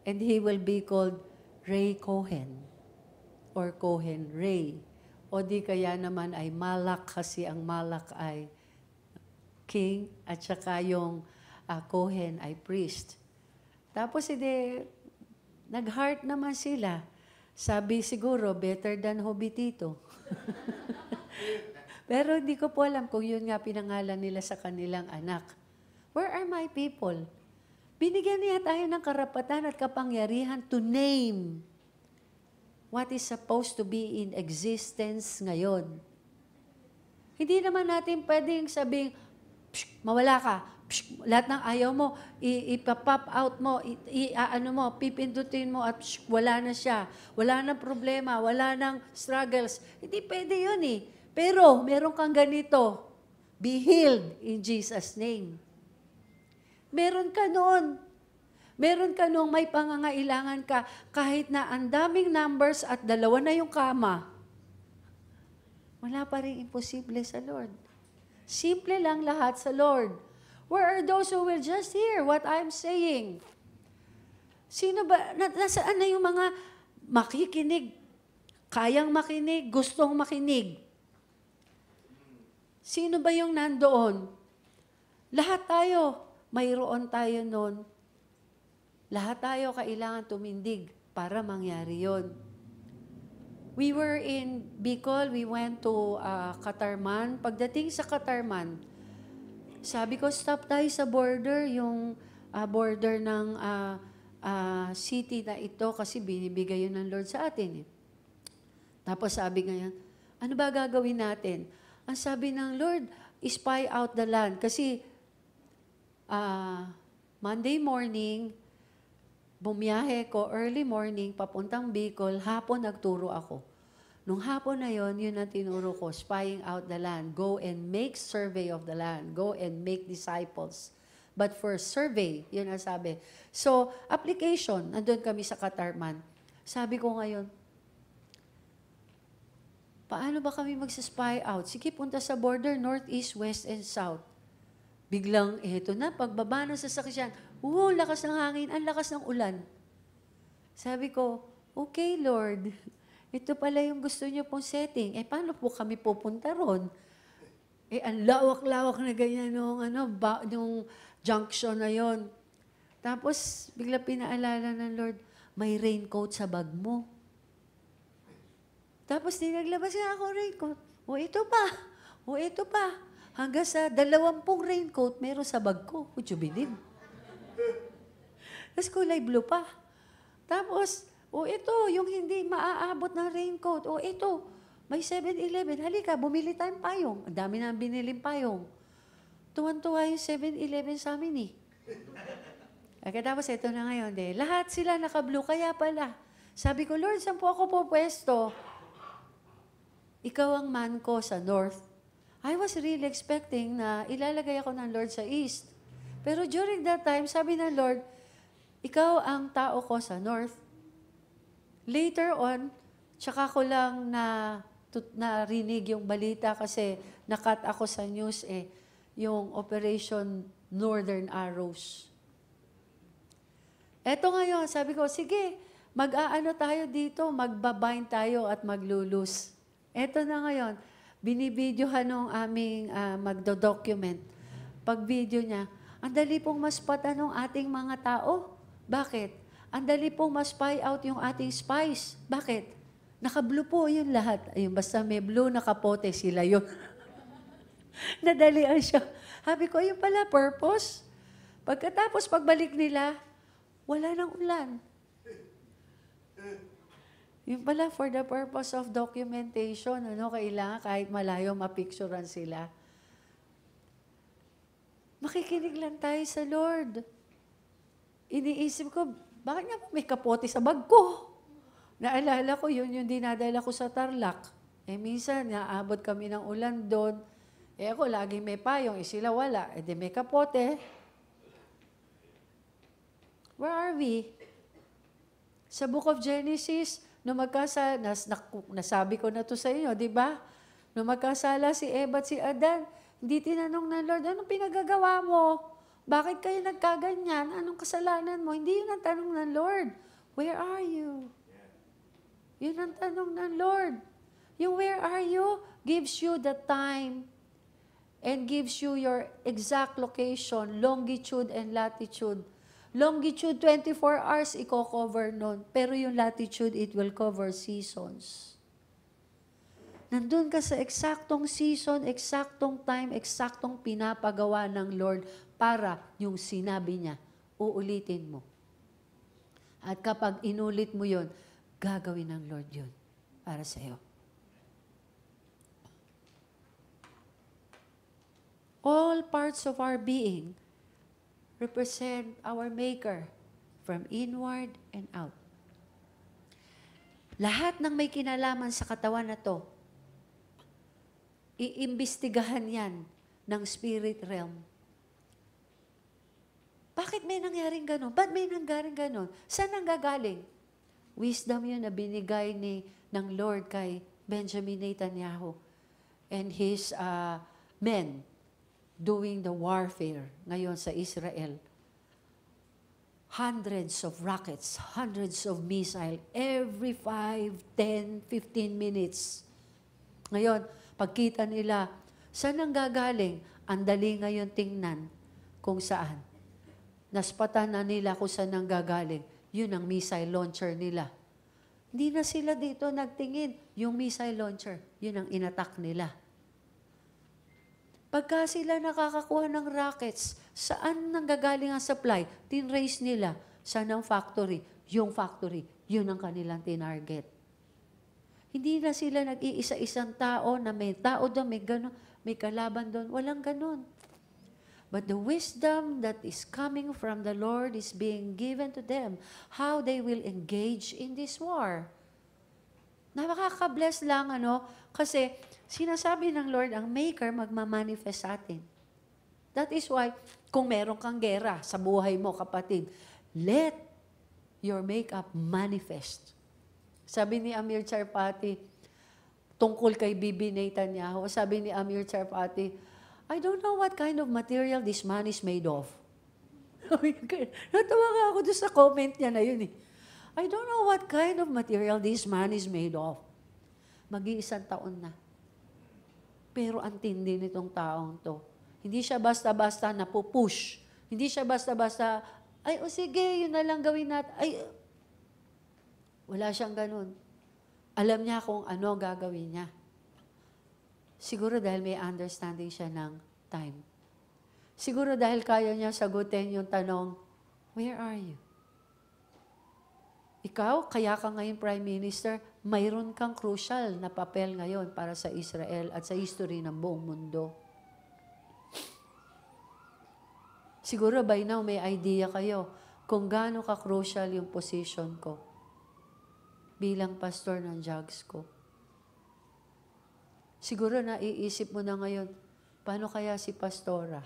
And he will be called Ray Cohen. Or Cohen Ray. O di kaya naman ay Malak, kasi ang Malak ay king at saka yung Cohen ay priest. Tapos nag-heart naman sila. Sabi siguro, better than Hobitito. Pero hindi ko po alam kung yun nga pinangalan nila sa kanilang anak. Where are my people? Binigyan niya tayo ng karapatan at kapangyarihan to name what is supposed to be in existence ngayon. Hindi naman natin pwedeng sabing, mawala ka. Lahat ng ayaw mo, ipapop out mo, pipindutin mo at wala na siya. Wala nang problema, wala nang struggles. Hindi pwede yun eh. Pero meron kang ganito, be healed in Jesus' name. Meron ka noon. Meron ka noong may pangangailangan ka, kahit na ang daming numbers at 2 na yung kama, wala pa rin imposible sa Lord. Simple lang lahat sa Lord. Where are those who will just hear what I'm saying? Sino ba, nasaan na yung mga makikinig, kayang makinig, gustong makinig? Sino ba yung nandoon? Lahat tayo, mayroon tayo noon. Lahat tayo kailangan tumindig para mangyari yon. We were in Bicol, we went to Catarman. Pagdating sa Catarman, sabi ko, stop tayo sa border, yung border ng city na ito kasi binibigay yun ng Lord sa atin. Tapos sabi ngayon, ano ba gagawin natin? Ang sabi ng Lord, spy out the land. Kasi Monday morning, bumiyahe ko early morning, papuntang Bicol, hapon nagturo ako. Nung hapon na yon, yun ang tinuro ko, spying out the land. Go and make survey of the land. Go and make disciples. But first, survey, yun ang sabi. So, application, nandun kami sa Catarman. Sabi ko ngayon, paano ba kami magsa-spy out? Sige, punta sa border, north, east, west, and south. Biglang, eto na, pagbaba ng sasakyan, lakas ng hangin, ang lakas ng ulan. Sabi ko, okay, Lord, ito pala yung gusto niyo pong setting. Paano po kami pupunta ron? Ang lawak-lawak na ganyan nung junction na yon. Tapos, bigla pinaalala ng Lord, may raincoat sa bag mo. Tapos, naglabas nga ako raincoat. Ito pa. Hanggang sa 20 raincoat, meron sa bag ko. Would you believe? Tapos kulay blue pa. Tapos, ito, yung hindi maaabot ng raincoat. Ito, may 7-Eleven. Halika, bumili tayong payong. Ang dami na biniling payong. Tuwan-tuwa yung 7-Eleven sa amin eh. Pagkatapos ito na ngayon, lahat sila naka-blue, kaya pala. Sabi ko, Lord, saan po ako pupwesto? Ikaw ang man ko sa north. I was really expecting na ilalagay ako ng Lord sa east. Pero during that time, sabi ng Lord, ikaw ang tao ko sa north. Later on, tsaka ko lang narinig yung balita kasi nakat ako sa news yung Operation Northern Arrows. Eto ngayon, sabi ko, sige, mag-aano tayo dito, magbabind tayo at maglulus. Eto na ngayon, binibidyohan ng aming magdo-document. Pag video niya, ang dali pong maspatan ng ating mga tao. Bakit? Ang dali pong ma-spy out yung ating spies. Bakit? Naka-blue po yun lahat. Ayun, basta may blue, nakapote sila yun. Nadalian siya. Sabi ko, yun pala, purpose. Pagkatapos, pagbalik nila, wala nang ulan. Yun pala, for the purpose of documentation, kailangan kahit malayo, mapicturean sila. Makikinig lang tayo sa Lord. Iniisip ko, bakit nga may kapote sa bag ko? Naalala ko, yun yung dinadala ko sa Tarlac. Minsan, naabot kami ng ulan doon. Ako, laging may payong, sila wala. Di may kapote. Where are we? Sa Book of Genesis, nasabi ko na to sa inyo, di ba? Nung magkasala si Eva at si Adan, hindi tinanong ng Lord, anong pinagagawa mo? Bakit kayo nagkaganyan? Anong kasalanan mo? Hindi yun ang tanong ng Lord. Where are you? Yun ang tanong ng Lord. Yung where are you gives you the time and gives you your exact location, longitude and latitude. Longitude, 24 hours, i-cover nun. Pero yung latitude, it will cover seasons. Nandun ka sa eksaktong season, eksaktong time, eksaktong pinapagawa ng Lord para yung sinabi niya, uulitin mo. At kapag inulit mo yon, gagawin ng Lord yun para sa iyo. All parts of our being represent our Maker from inward and out. Lahat ng may kinalaman sa katawan na to, iimbestigahan yan ng spirit realm. Bakit may nangyaring ganon? Ba't may nangyaring ganon? Saan nanggagaling? Wisdom yun na binigay ng Lord kay Benjamin Netanyahu and his men doing the warfare ngayon sa Israel. Hundreds of rockets, hundreds of missiles, every 5, 10, 15 minutes. Ngayon, pagkita nila, saan ang gagaling? Ang dali ngayon tingnan kung saan. Naspatan na nila kung saan ang gagaling. Yun ang missile launcher nila. Hindi na sila dito nagtingin. Yung missile launcher, yun ang inattack nila. Pagka sila nakakakuha ng rockets, saan nanggagaling ang supply? Tinrace nila. Saan ang factory? Yung factory, yun ang kanilang tinarget. Hindi na sila nag-iisa-isang tao na may tao doon, may gano'n, may kalaban doon. Walang gano'n. But the wisdom that is coming from the Lord is being given to them, how they will engage in this war. Nakaka-bless lang, kasi sinasabi ng Lord, ang Maker magmamanifest sa atin. That is why, kung meron kang gera sa buhay mo, kapatid, let your makeup manifest. Sabi ni Amir Tsarfati, tungkol kay Bibi Netanyahu, sabi ni Amir Tsarfati, I don't know what kind of material this man is made of. Natawa nga ako doon sa comment niya na yun . I don't know what kind of material this man is made of. Mag-iisang taon na. Pero ang tindi nitong taong to. Hindi siya basta-basta napupush. Hindi siya basta-basta, sige, yun na lang gawin natin. Wala siyang ganun. Alam niya kung ano gagawin niya. Siguro dahil may understanding siya ng time. Siguro dahil kaya niya sagutin yung tanong, where are you? Ikaw, kaya ka ngayon Prime Minister, mayroon kang crucial na papel ngayon para sa Israel at sa history ng buong mundo. Siguro by now may idea kayo kung gaano ka-crucial yung position ko bilang pastor ng Jugs ko. Siguro naiisip mo na ngayon, paano kaya si pastora?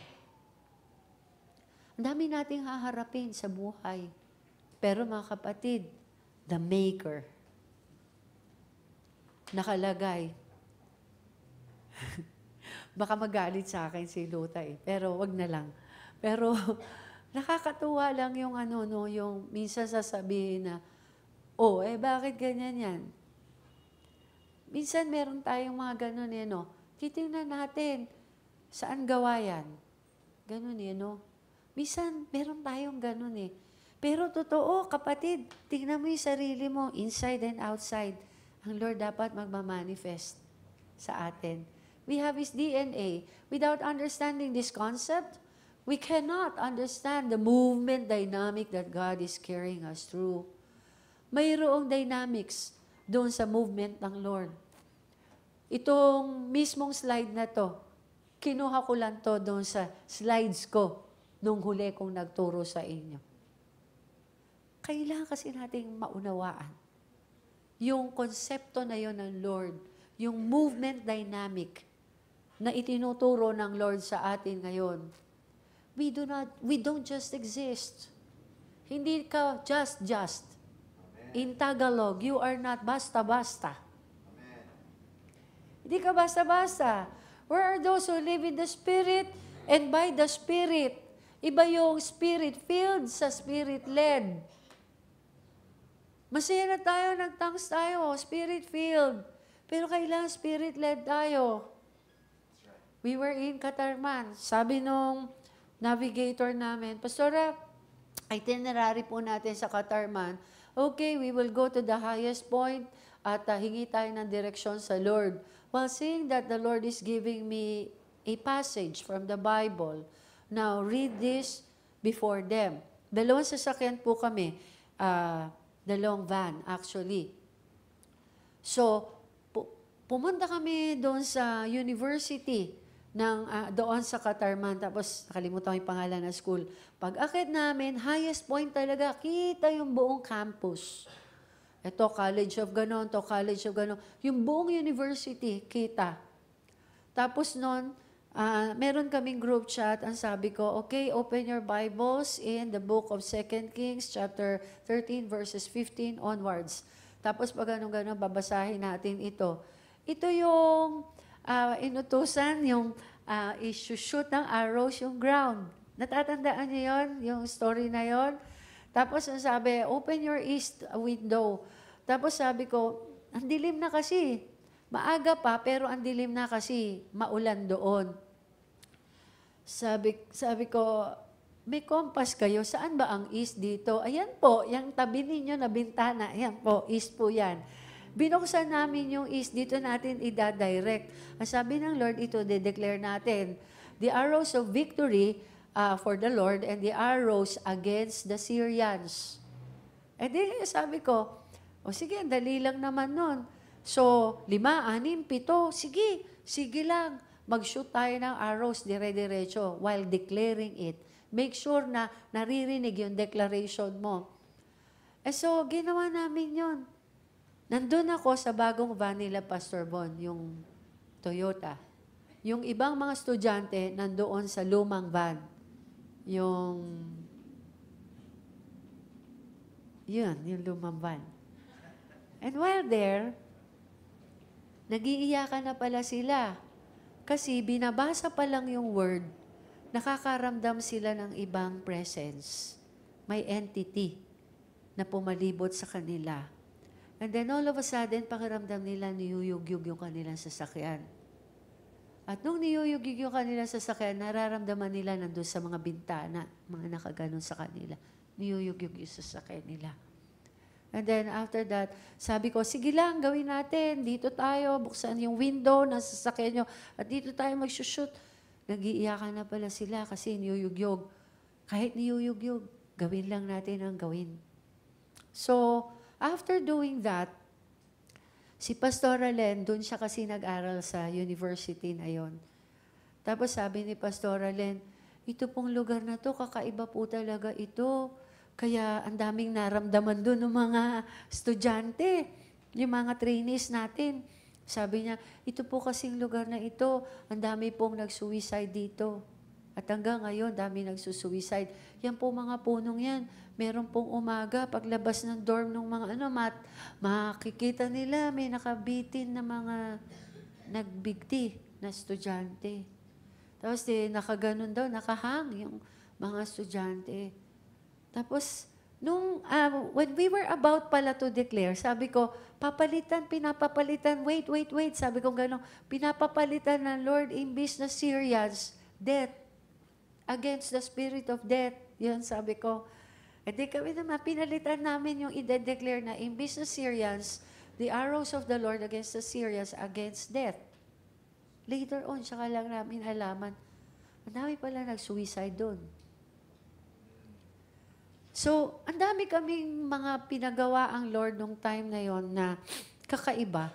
Ang dami nating haharapin sa buhay. Pero mga kapatid, the maker, nakalagay. Baka magalit sa akin si Luta pero wag na lang. Pero nakakatuwa lang yung yung minsan sasabihin na, bakit ganyan yan? Minsan meron tayong mga ganun titingnan natin, saan gawa yan? Ganun Minsan meron tayong ganun Pero totoo, kapatid, tingnan mo yung sarili mo, inside and outside. Ang Lord dapat magmamanifest sa atin. We have His DNA. Without understanding this concept, we cannot understand the movement dynamic that God is carrying us through. Mayroong dynamics doon sa movement ng Lord. Itong mismong slide na to, kinuha ko lang to doon sa slides ko nung huli kong nagturo sa inyo. Kailangan kasi nating maunawaan yung konsepto na yon ng Lord, yung movement dynamic na itinuturo ng Lord sa atin ngayon. We don't just exist. Hindi ka just. In Tagalog, you are not basta-basta. Amen. Hindi ka basta-basta. Where are those who live in the Spirit and by the Spirit? Iba yung Spirit-filled sa Spirit-led. Masaya na tayo, nag-tongues tayo, Spirit-filled. Pero kailangan Spirit-led tayo. We were in Katarman. Sabi nung navigator namin, Pastora, itinerary po natin sa Katarman. Okay, we will go to the highest point at hingi tayo ng direksyon sa Lord. While seeing that the Lord is giving me a passage from the Bible, now read this before them. Dalawang sasakyan po kami, dalawang van actually. So, pumunta kami doon sa university doon sa Katarman, tapos nakalimutan ko yung pangalan ng school. Pag-akit namin, highest point talaga, kita yung buong campus. Ito, college of ganon, to college of ganon. Yung buong university, kita. Tapos noon, meron kaming group chat, ang sabi ko, okay, open your Bibles in the book of 2 Kings, chapter 13, verses 15 onwards. Tapos pag ganon-ganon, babasahin natin ito. Ito yung inutusan, yung i-shoot ng arrows yung ground. Natatandaan niyo yon, yung story na yon? Tapos ang sabi, open your east window. Tapos sabi ko, ang dilim na kasi. Maaga pa, pero ang dilim na kasi. Maulan doon. Sabi ko, may compass kayo. Saan ba ang east dito? Ayan po, yung tabi ninyo na bintana. Ayan po, east po yan. Binuksan namin yung east, dito natin i-direct. Ang sabi ng Lord, ito, de-declare natin. The arrows of victory for the Lord and the arrows against the Syrians. Eh di, sabi ko, sige, dali lang naman nun. So, 5, 6, 7, sige lang. Mag-shoot tayo ng arrows dire-diretso while declaring it. Make sure na naririnig yung declaration mo. So, ginawa namin yun. Nandun ako sa bagong van nila, Pastor Bon, yung Toyota. Yung ibang mga estudyante nandoon sa lumang van. Yung lumang van. And while there, nag-iiyakan na pala sila. Kasi binabasa pa lang yung word, nakakaramdam sila ng ibang presence. May entity na pumalibot sa kanila. And then all of a sudden, pakiramdam nila niyuyugyug yung kanilang sasakyan. At nung niyuyugyug yung kanilang sasakyan, nararamdaman nila nandun sa mga bintana, mga nakaganon sa kanila. Niyuyugyug yung sasakyan nila. And then after that, sabi ko, sige lang, gawin natin. Dito tayo, buksan yung window ng sasakyan nyo. At dito tayo mag-shoot. Nag-iiyakan na pala sila kasi niyuyugyug. Kahit niyuyugyug, gawin lang natin ang gawin. So, after doing that, si Pastora Len, doon siya kasi nag-aral sa university na yon. Tapos sabi ni Pastora Len, ito pong lugar na to, kakaiba po talaga ito. Kaya ang daming naramdaman doon ng mga estudyante, yung mga trainees natin. Sabi niya, ito po kasing lugar na ito, ang dami pong nag-suicide dito. At hanggang ngayon, dami nagsusuicide. Yan po mga punong yan. Meron pong umaga, paglabas ng dorm ng mga makikita nila may nakabitin na mga nagbigti na estudyante. Tapos nakaganon daw, nakahang yung mga estudyante. Tapos, when we were about pala to declare, sabi ko, pinapapalitan, wait. Sabi ko gano'n, pinapapalitan ng Lord, imbis na serious, death, against the spirit of death. Yun, sabi ko. E di kami naman, pinalitan namin yung i-declare na imbis na serious, the arrows of the Lord against the serious, against death. Later on, saka lang namin alaman, ang dami pala nag-suicide doon. So, ang dami kaming mga pinagawa ang Lord nung time na yon na kakaiba.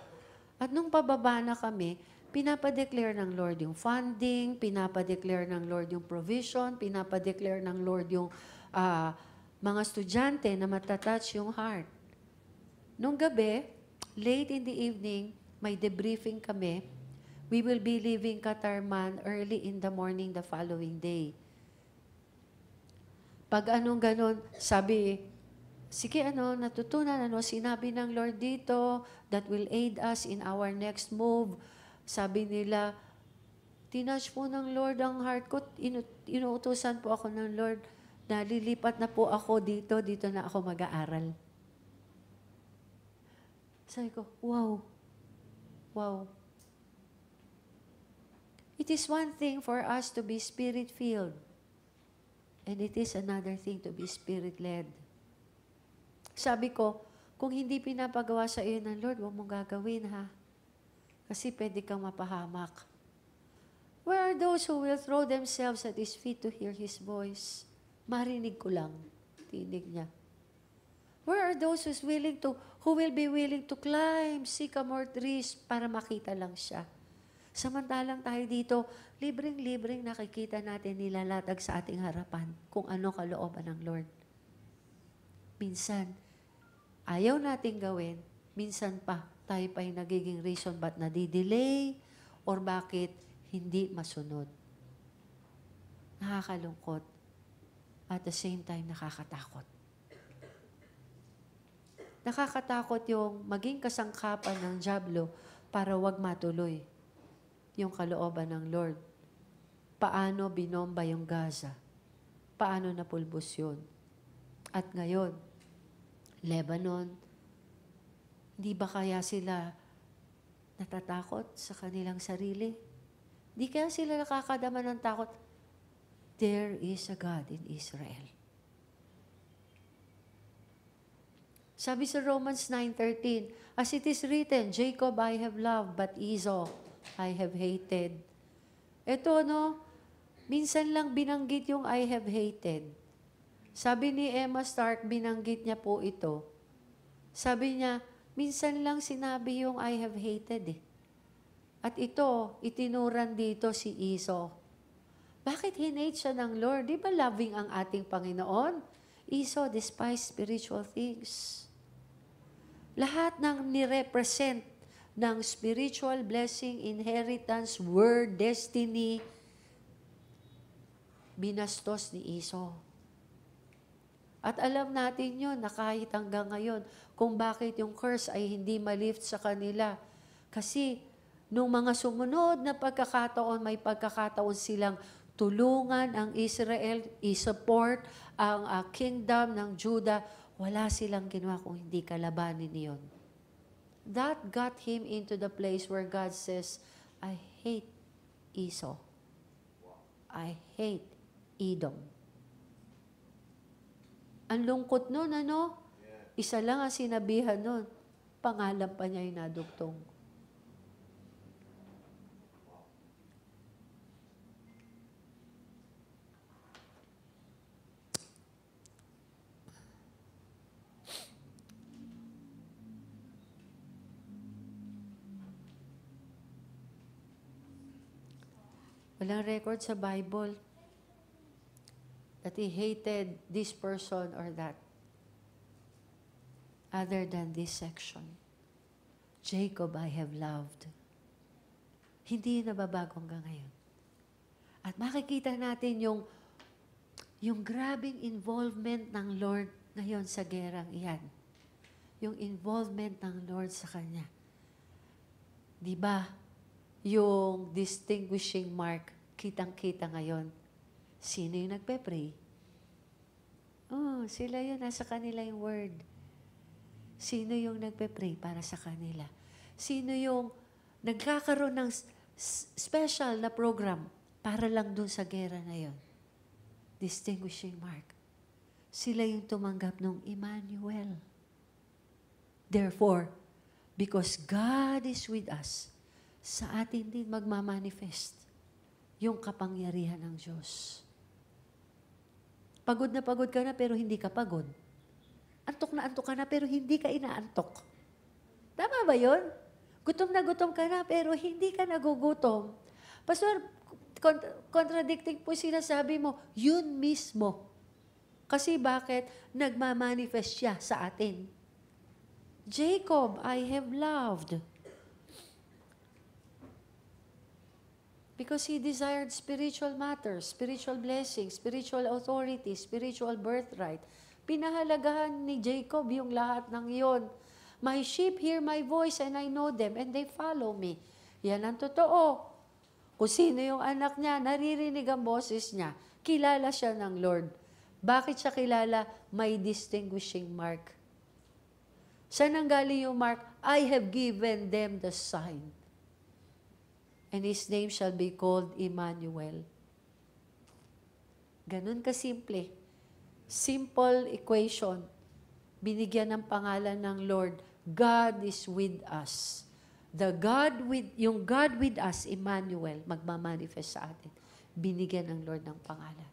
At nung pababa na kami, pinapadeclare ng Lord yung funding, pinapadeclare ng Lord yung provision, pinapadeclare ng Lord yung mga estudyante na matatouch yung heart. Nung gabi, late in the evening, may debriefing kami. We will be leaving Katarman early in the morning the following day. Pag anong ganon, sabi, sige natutunan, sinabi ng Lord dito that will aid us in our next move. Sabi nila, tinouch po ng Lord ang heart ko, inuutusan po ako ng Lord, na lilipat na po ako dito na ako mag-aaral. Sabi ko, wow. It is one thing for us to be spirit-filled. And it is another thing to be Spirit-led. Sabi ko, kung hindi pinapagawa sa iyo ng Lord, huwag mong gagawin, ha? Kasi pwede kang mapahamak. Where are those who will throw themselves at His feet to hear His voice? Marinig ko lang. Tinig niya. Where are those who will be willing to climb sycamore trees para makita lang siya? Samantalang tayo dito, libreng-libreng nakikita natin nilalatag sa ating harapan kung ano kalooban ng Lord. Minsan, ayaw nating gawin, minsan pa, tayo pa yung nagiging reason ba't nadidelay or bakit hindi masunod. Nakakalungkot. At the same time, nakakatakot. Nakakatakot yung maging kasangkapan ng dyablo para wag matuloy yung kalooban ng Lord. Paano binomba yung Gaza? Paano napulbos yun? At ngayon, Lebanon, hindi ba kaya sila natatakot sa kanilang sarili? Hindi kaya sila nakakadama ng takot? There is a God in Israel. Sabi sa Romans 9:13, as it is written, Jacob I have loved, but Esau I have hated. Ito, minsan lang binanggit yung I have hated. Sabi ni Emma Stark, binanggit niya po ito. Sabi niya, minsan lang sinabi yung I have hated eh. At ito, itinuran dito si Esau. Bakit hinate siya ng Lord? Di ba loving ang ating Panginoon? Esau despised spiritual things. Lahat ng nirepresent ng spiritual blessing, inheritance, word, destiny, binastos ni Esau. At alam natin yun na kahit hanggang ngayon, kung bakit yung curse ay hindi malift sa kanila. Kasi nung mga sumunod na pagkakataon, may pagkakataon silang tulungan ang Israel, i-support ang kingdom ng Judah, wala silang ginawa kung hindi kalabanin niyon. That got him into the place where God says, I hate Esau. I hate Edom. Ang lungkot nun, Isa lang ang sinabihan nun. Pangalan pa niya yung nadugtong. Walang record sa Bible that he hated this person or that. Other than this section, Jacob I have loved. Hindi yun nababago hanggang ngayon. At makikita natin yung grabing involvement ng Lord ngayon sa gerang iyan. Yung involvement ng Lord sa kanya. Di ba? Yung distinguishing mark, kitang-kita ngayon. Sino yung nagpe-pray? Oh, sila yun. Nasa kanila yung word. Sino yung nagpe-pray para sa kanila? Sino yung nagkakaroon ng special na program para lang dun sa gera na yun? Distinguishing mark. Sila yung tumanggap ng Emmanuel. Therefore, because God is with us, sa atin din magmamanifest yung kapangyarihan ng Diyos. Pagod na pagod ka na pero hindi ka pagod. Antok na antok ka na pero hindi ka inaantok. Tama ba yun? Gutom na gutom ka na pero hindi ka nagugutom. Pastor, contradicting po sinasabi mo, yun mismo. Kasi bakit? Nagmamanifest siya sa atin. Jacob, I have loved. Because he desired spiritual matters, spiritual blessings, spiritual authority, spiritual birthright. Pinahalagahan ni Jacob yung lahat ng iyon. My sheep hear my voice and I know them and they follow me. Yan ang totoo. Kung sino yung anak niya, naririnig ang boses niya. Kilala siya ng Lord. Bakit siya kilala? May distinguishing mark. Saan ang galing yung mark? I have given them the sign. And his name shall be called Emmanuel. Ganun kasimple. Simple equation. Binigyan ng pangalan ng Lord. God is with us. Yung God with us, Emmanuel, magmamanifest sa atin. Binigyan ng Lord ng pangalan.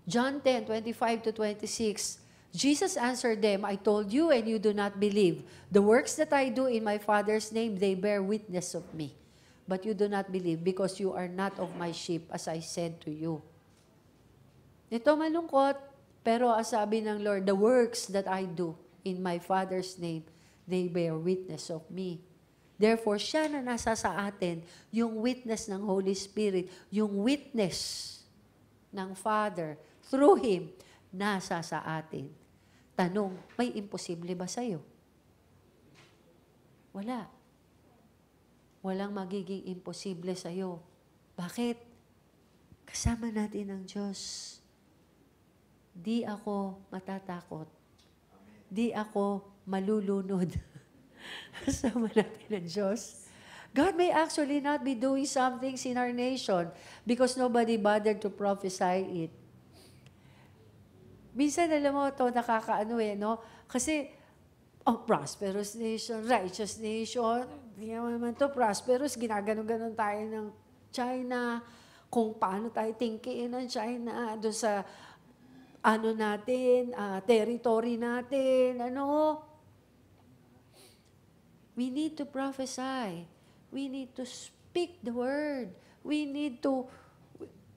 John 10:25-26. Jesus answered them, I told you and you do not believe. The works that I do in my Father's name, they bear witness of me. But you do not believe because you are not of my sheep, as I said to you. Ito malungkot, pero sabi ng Lord, the works that I do in my Father's name, they bear witness of me. Therefore, siya na nasa sa atin, yung witness ng Holy Spirit, yung witness ng Father, through Him, nasa sa atin. Tanong, may imposible ba sa'yo? Wala. Walang magiging imposible sa'yo. Bakit? Kasama natin ang Diyos. Di ako matatakot. Di ako malulunod. Kasama natin ang Diyos. God may actually not be doing some things in our nation because nobody bothered to prophesy it. Minsan, alam mo, ito nakakaano no? Kasi, prosperous nation, righteous nation, hindi naman ito prosperous, ginaganon-ganon tayo ng China, kung paano tayo tingkiin ng China, doon sa, natin, territory natin, We need to prophesy. We need to speak the word.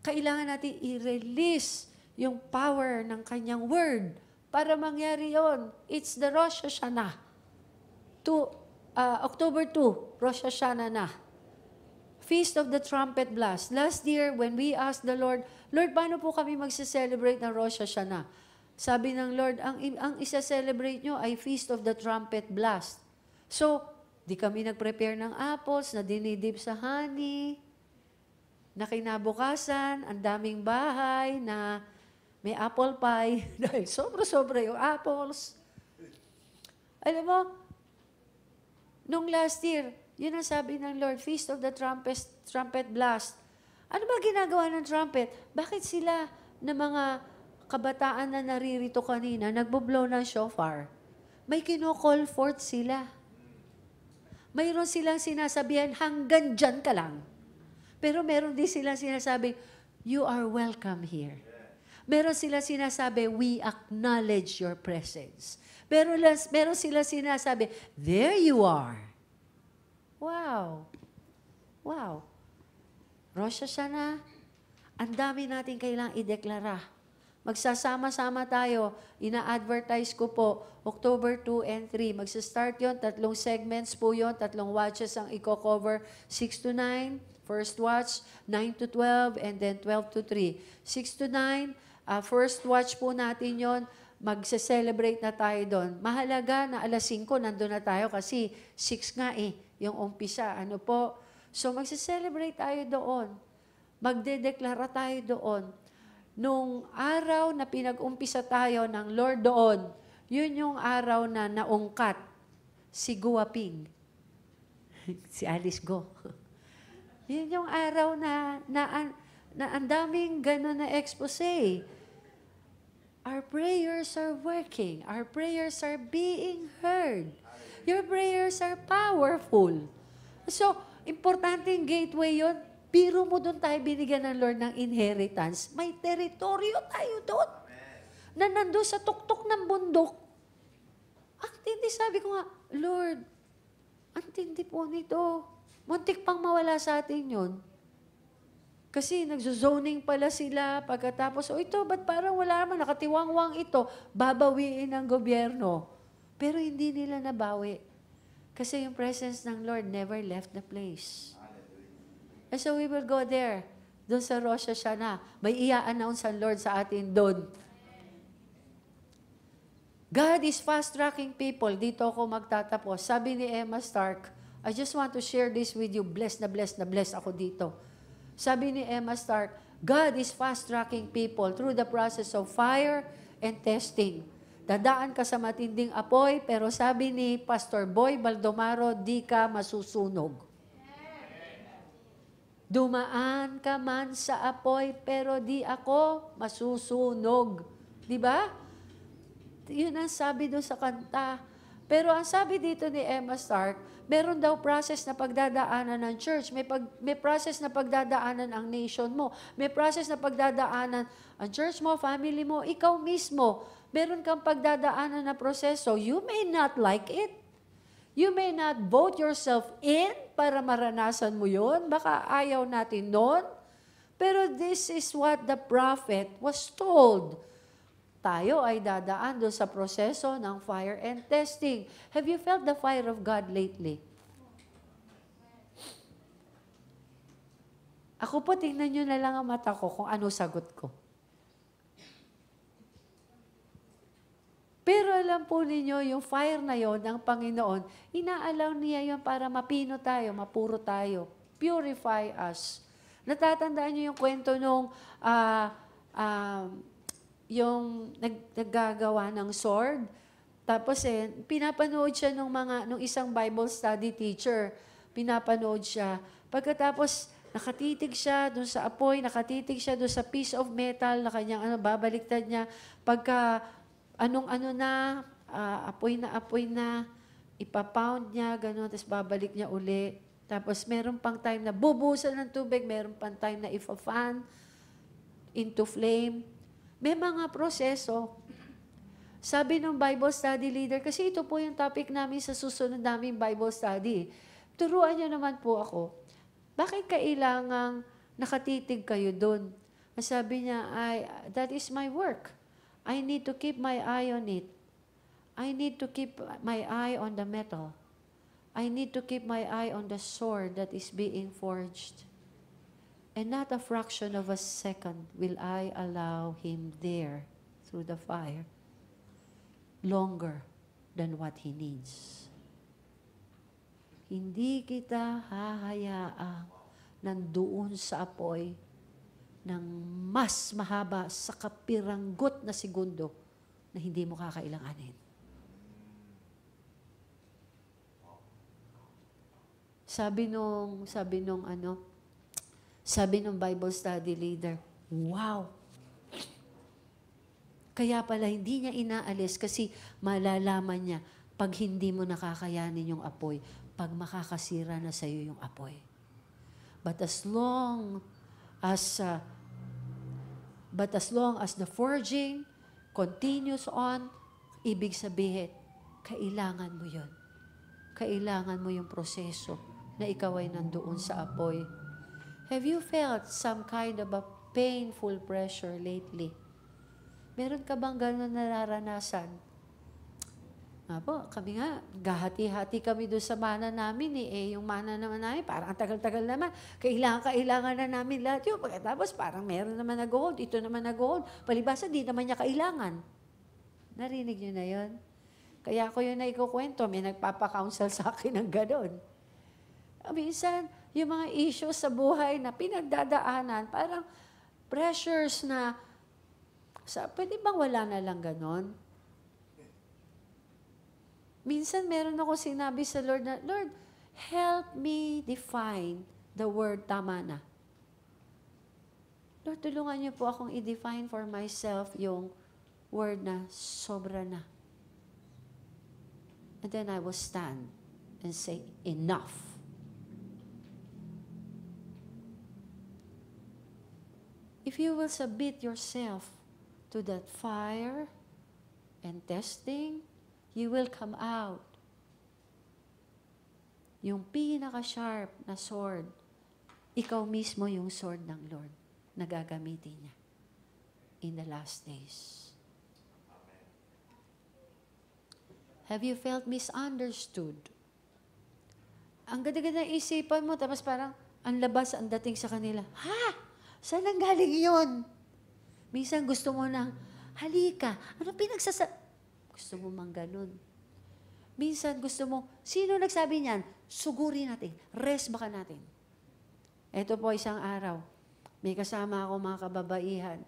Kailangan natin i-release yung power ng kanyang word para mangyari yon. It's the Rosh Hashanah. October 2, Rosh Hashanah na. Feast of the Trumpet Blast. Last year, when we asked the Lord, Lord, paano po kami magse-celebrate ng Rosh Hashanah? Sabi ng Lord, ang isa-celebrate nyo ay Feast of the Trumpet Blast. So, di kami nag-prepare ng apples na dinidip sa honey, na kinabukasan, ang daming bahay na may apple pie, dahil sobra-sobra yung apples. Alam mo, nung last year, yun ang sabi ng Lord, Feast of the Trumpet Blast. Ano ba ginagawa ng trumpet? Bakit sila na mga kabataan na naririto kanina, nagbo-blow ng shofar? May kino-call forth sila. Mayroon silang sinasabihan, hanggang dyan ka lang. Pero meron din silang sinasabi, you are welcome here. Meron sila sinasabi, we acknowledge your presence. Meron sila sinasabi, there you are. Wow. Wow. Rosh Hashanah, Ang dami natin kailangang ideklara. Magsasama-sama tayo. Ina-advertise ko po, October 2 and 3. Magsa-start yon, 3 segments po yon, 3 watches ang i-cover. 6 to 9, first watch, 9 to 12, and then 12 to 3. 6 to 9, first watch po natin yon. Magse-celebrate na tayo doon. Mahalaga na alas 5, nandun na tayo kasi 6 nga yung umpisa. Ano po? So magse-celebrate tayo doon. Magdedeklara tayo doon. Nung araw na pinag-umpisa tayo ng Lord doon, yun yung araw na naungkat si Guwaping. Si Alice Go. Yun yung araw na ang daming gano'n na expose. Our prayers are working. Our prayers are being heard. Your prayers are powerful. So, importanteng gateway yun. Biro mo doon tayo binigyan ng Lord ng inheritance. May teritoryo tayo doon. Na nandun sa tuktok ng bundok. Ang tindi, sabi ko nga, Lord, ang tindi po nito. Muntik pang mawala sa atin yun. Kasi nagzo-zoning pala sila pagkatapos, ito, ba't parang wala naman, nakatiwangwang ito, babawiin ng gobyerno. Pero hindi nila nabawi. Kasi yung presence ng Lord never left the place. And so we will go there. Doon sa Rosh Hashanah. May i-announce ang Lord sa atin doon. God is fast-tracking people. Dito ako magtatapos. Sabi ni Emma Stark, I just want to share this with you. Blessed na blessed na blessed ako dito. Sabi ni Emma Stark, God is fast-tracking people through the process of fire and testing. Dadaan ka sa matinding apoy, pero sabi ni Pastor Boy Baldomaro, di ka masusunog. Dumaan ka man sa apoy, pero di ako masusunog. Di ba? Yun ang sabi doon sa kanta. Pero ang sabi dito ni Emma Stark, meron daw process na pagdadaanan ng church. May process na pagdadaanan ang nation mo. May process na pagdadaanan ang church mo, family mo, ikaw mismo. Meron kang pagdadaanan na proseso. You may not like it. You may not vote yourself in para maranasan mo yun. Baka ayaw natin nun. Pero this is what the prophet was told. Tayo ay dadaan doon sa proseso ng fire and testing. Have you felt the fire of God lately? Ako po, tingnan nyo na lang ang mata ko kung ano sagot ko. Pero alam po ninyo, yung fire na yon ng Panginoon, inaalaw niya yon para mapino tayo, mapuro tayo. Purify us. Natatandaan nyo yung kwento nung yung naggagawa ng sword. Tapos pinapanood siya nung isang Bible study teacher. Pinapanood siya. Pagkatapos, nakatitig siya doon sa apoy, nakatitig siya doon sa piece of metal na kanyang babaliktad niya. Pagka apoy na, ipapound niya, gano'n, tapos babalik niya uli. Tapos meron pang time na bubusan ng tubig, meron pang time na ifa-fan into flame. May mga proseso. Sabi ng Bible study leader, kasi ito po yung topic namin sa susunod naming Bible study. Turuan niyo naman po ako, bakit kailangang nakatitig kayo doon? Sabi niya, that is my work. I need to keep my eye on it. I need to keep my eye on the metal. I need to keep my eye on the sword that is being forged. And not a fraction of a second will I allow him there through the fire longer than what he needs. Hindi kita hahayaang nandoon sa apoy ng mas mahaba sa kapiranggot na segundo na hindi mo kakailanganin. Sabi nung Bible study leader, wow! Kaya pala hindi niya inaalis kasi malalaman niya pag hindi mo nakakayanin yung apoy, pag makakasira na sa iyo yung apoy. But as long as the forging continues on, ibig sabihin, kailangan mo yun. Kailangan mo yung proseso na ikaw ay nandoon sa apoy. Have you felt some kind of a painful pressure lately? Meron ka bang gano'n nararanasan? Kami nga, gahati-hati kami doon sa mana namin eh. Yung mana naman namin, parang ang tagal-tagal naman. Kailangan na namin lahat yun. Pagkatapos parang meron naman nag-hold, ito naman nag-hold. Palibasa, di naman niya kailangan. Narinig niyo na yun? Kaya ako yun na ikukwento, may nagpapa-counsel sa akin ng gano'n. Minsan, yung mga issues sa buhay na pinagdadaanan, parang pressures na, pwede bang wala na lang gano'n? Minsan meron ako sinabi sa Lord na, Lord, help me define the word tama na. Lord, tulungan niyo po akong i-define for myself yung word na sobra na. And then I will stand and say, enough. If you will submit yourself to that fire and testing, you will come out. Yung pinaka-sharp na sword, ikaw mismo yung sword ng Lord na gagamitin niya in the last days. Have you felt misunderstood? Ang ganda-ganda ng isipan mo, tapos parang ang labas, ang dating sa kanila, ha? Saan ang galing yun? Minsan gusto mo nang, halika, ano gusto mo mang ganun. Minsan gusto mo, sino nagsabi niyan? Sugurin natin, rest baka natin. Ito po isang araw, may kasama ako mga kababaihan.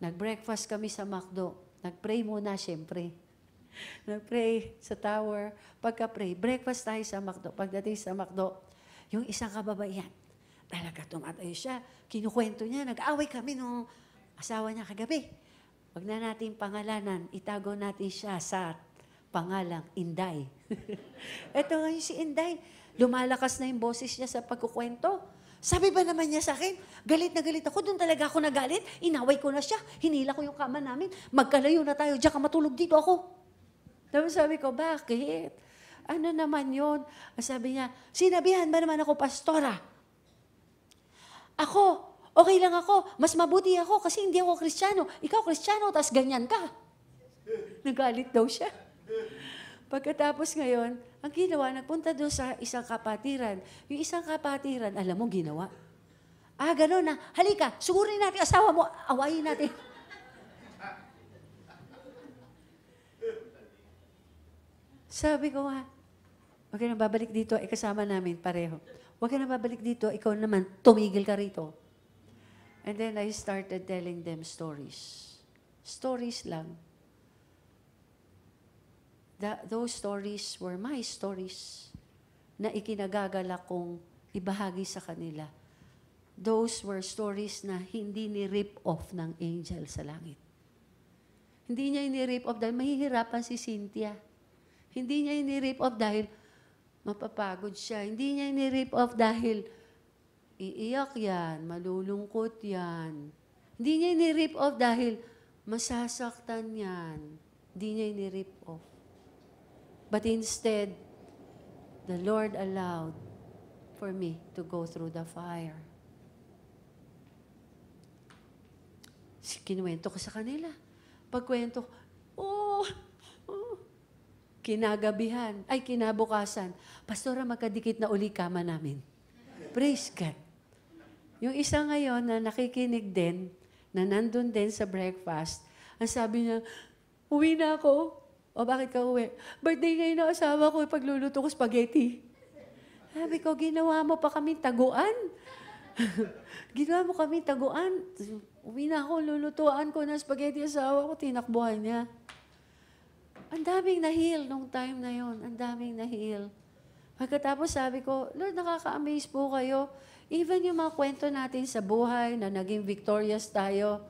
Nag-breakfast kami sa McDo. Nag-pray muna, syempre. Nag-pray sa tower. Pagka-pray, breakfast tayo sa McDo. Pagdating sa McDo, yung isang kababaihan, talaga tumatayo siya. Kinukwento niya, nag-away kami nung asawa niya kagabi. Wag na natin pangalanan, itago natin siya sa pangalang Inday. Ito ngayon si Inday, lumalakas na yung boses niya sa pagkukwento. Sabi ba naman niya sa akin, galit na galit ako, doon talaga ako nagalit, inaway ko na siya, hinila ko yung kama namin, magkalayo na tayo, diyan ka matulog dito ako. Tapos sabi ko, bakit? Ano naman yun? Sabi niya, sinabihan ba naman ako, pastora? Ako, okay lang ako. Mas mabuti ako kasi hindi ako Kristiyano. Ikaw Kristiyano, tas ganyan ka. Nagalit daw siya. Pagkatapos ngayon, ang ginawa, nagpunta doon sa isang kapatiran. Yung isang kapatiran, alam mo, ginawa. Gano'n na. Halika, sugurin natin asawa mo. Awayin natin. Sabi ko nga, huwag ka na babalik dito, kasama namin pareho. Huwag ka na babalik dito, ikaw naman, tumigil ka rito. And then I started telling them stories. Stories lang. Those stories were my stories na ikinagagalak kong ibahagi sa kanila. Those were stories na hindi ni-rip off ng angel sa langit. Hindi niya ni-rip off dahil mahihirapan si Cynthia. Hindi niya ni-rip off dahil mapapagod siya. Hindi niya ni-rip off dahil iiyak yan, malulungkot yan. Hindi niya ni-rip off dahil masasaktan yan. Hindi niya ni-rip off. But instead, the Lord allowed for me to go through the fire. Kinuwento ko sa kanila. Pagkwento, kinabukasan, Pastora, magkadikit na uli kama namin. Praise God. Yung isa ngayon na nakikinig din, na nandun din sa breakfast, ang sabi niya, uwi na ako. O bakit ka uwi? Birthday ngayon ng asawa ko, pagluluto ko spaghetti. Sabi ko, ginawa mo pa kami taguan. Ginawa mo kami taguan. Uwi na ako, lulutuan ko ng spaghetti asawa ko, tinakbuhan niya. Ang daming na-heal nung time na yon. Ang daming na-heal. Pagkatapos sabi ko, Lord, nakaka-amaze po kayo. Even yung mga kwento natin sa buhay na naging victorious tayo,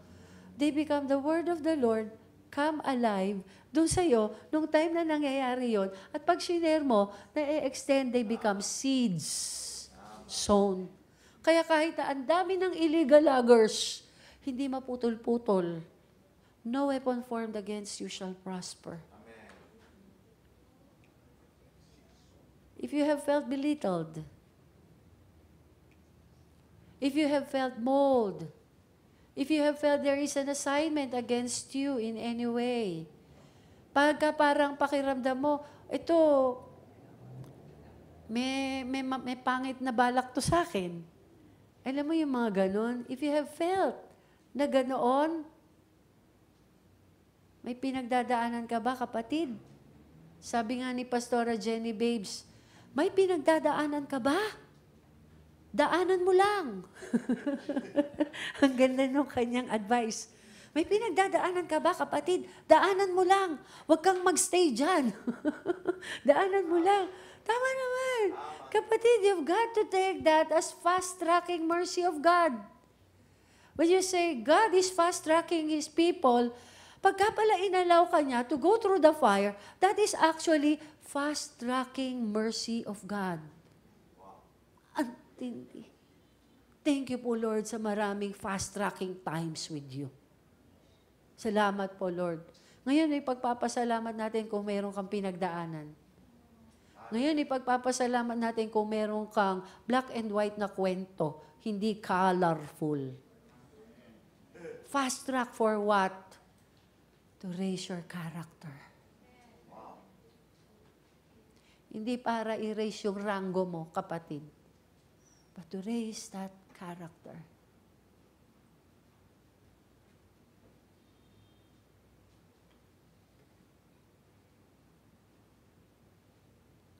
they become the word of the Lord, come alive, doon sa'yo, nung time na nangyayari yon. At pag share mo, na-extend, they become seeds sown. Kaya kahit na ang dami ng illegal loggers, hindi maputol-putol. No weapon formed against you shall prosper. Amen. If you have felt belittled, if you have felt mold, If you have felt there is an assignment against you in any way, pagka parang pakiramdam mo, ito, may pangit na balak to sa akin. Alam mo yung mga ganon? If you have felt na ganoon, may pinagdadaanan ka ba, kapatid? Sabi nga ni Pastora Jenny Babes, may pinagdadaanan ka ba? Daanan mo lang. Ang ganda nung kanyang advice. May pinagdadaanan ka ba, kapatid? Daanan mo lang. Huwag kang magstay dyan. Daanan mo lang. Tama naman. Kapatid, you've got to take that as fast-tracking mercy of God. When you say, God is fast-tracking His people, pagka pala inalaw ka niya to go through the fire, that is actually fast-tracking mercy of God. Antindi. Thank you po, Lord, sa maraming fast-tracking times with you. Salamat po, Lord. Ngayon, ipagpapasalamat natin kung meron kang pinagdaanan. Ngayon, ipagpapasalamat natin kung meron kang black and white na kwento, hindi colorful. Fast track for what? To raise your character. Hindi para erase yung rango mo, kapatid. But to raise that character.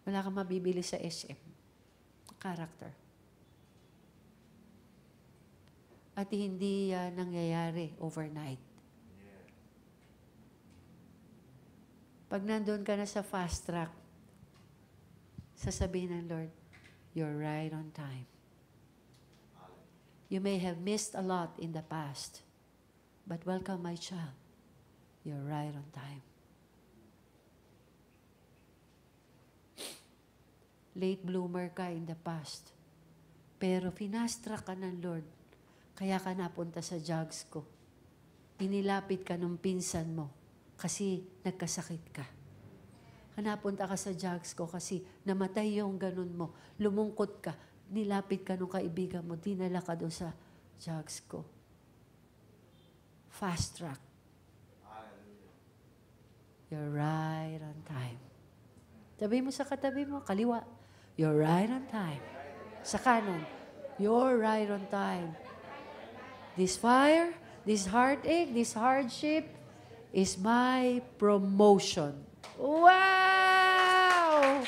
Wala kang mabibili sa SM. Character. At hindi nangyayari overnight. Pag nandun ka na sa fast track, sasabihin ng Lord, you're right on time. You may have missed a lot in the past, but welcome, my child. You're right on time. Late bloomer ka in the past, pero finastra ka ng Lord, kaya ka napunta sa jugs ko. Inilapit ka nung pinsan mo kasi nagkasakit ka. Napunta ka sa jugs ko kasi namatay yung ganun mo. Lumungkot ka, nilapit ka nung kaibigan mo, dinala ka doon sa jugs ko. Fast track. You're right on time. Sabi mo sa katabi mo, kaliwa. You're right on time. Sa kanan, you're right on time. This fire, this heartache, this hardship is my promotion. Wow!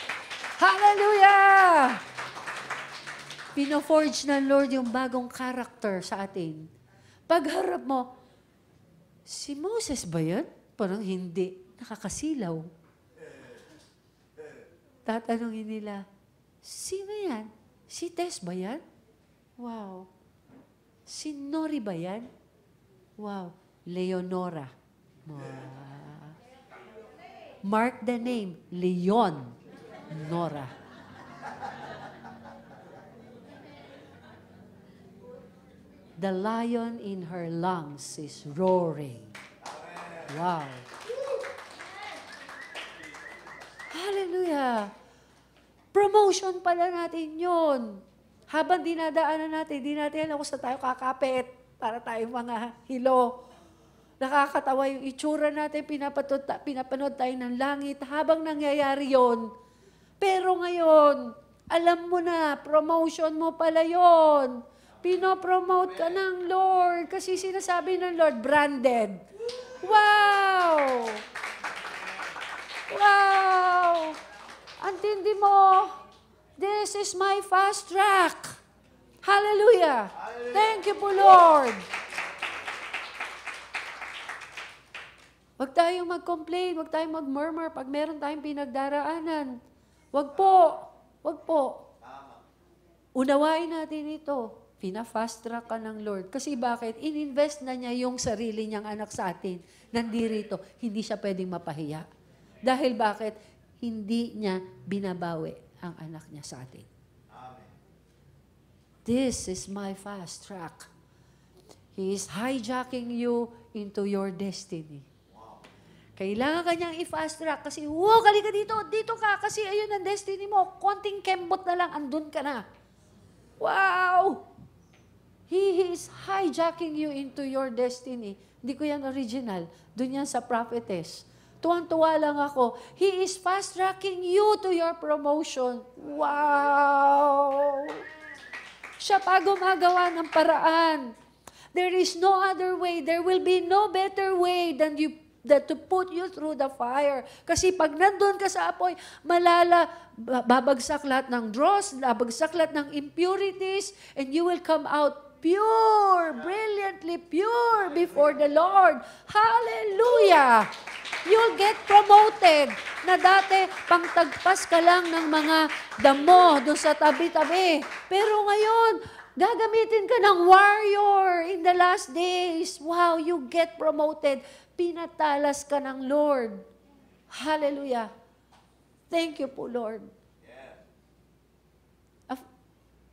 Hallelujah! Pino-forge ng Lord yung bagong character sa atin. Pagharap mo, si Moses ba yan? Parang hindi. Nakakasilaw. Tatanungin nila, sino yan? Si Tess ba yan? Wow. Si Nori ba yan? Wow. Leonora. Wow. Mark the name, Leon Nora. The lion in her lungs is roaring. Wow. Hallelujah. Promotion pala natin yun. Habang dinadaanan natin, di natin alam kung saan tayo kakapit para tayong mga hilo. Nakakatawa yung itsura natin, pinapanood tayo ng langit habang nangyayari yon. Pero ngayon, alam mo na, promotion mo pala yon. Pinopromote ka ng Lord kasi sinasabi ng Lord, branded. Wow! Wow! Antindi mo, this is my fast track. Hallelujah! Thank you po, Lord. Huwag tayong mag-complain, huwag tayong mag-murmur pag meron tayong pinagdaraanan. Huwag po. Huwag po. Unawain natin ito. Pina-fast track ka ng Lord. Kasi bakit? In-invest na niya yung sarili niyang anak sa atin. Nandito, hindi siya pwedeng mapahiya. Dahil bakit? Hindi niya binabawi ang anak niya sa atin. Amen. This is my fast track. He is hijacking you into your destiny. Kailangan ka niyang i-fast track kasi, wow, kali ka dito ka, kasi ayun ang destiny mo. Konting kembot na lang, andun ka na. Wow! He is is hijacking you into your destiny. Hindi ko yan original. Doon yan sa prophetess. Tuwang-tuwa lang ako. He is fast-tracking you to your promotion. Wow! Siya pa gumagawa ng paraan. There is no other way. There will be no better way than to put you through the fire. Kasi pag nandun ka sa apoy, babagsak lahat ng dross, babagsak lahat ng impurities, and you will come out pure, brilliantly pure before the Lord. Hallelujah! You'll get promoted na dati pangtagpas ka lang ng mga damo doon sa tabi-tabi. Pero ngayon, gagamitin ka ng warrior in the last days. Wow, you get promoted. Pinatalas ka ng Lord. Hallelujah. Thank you po, Lord.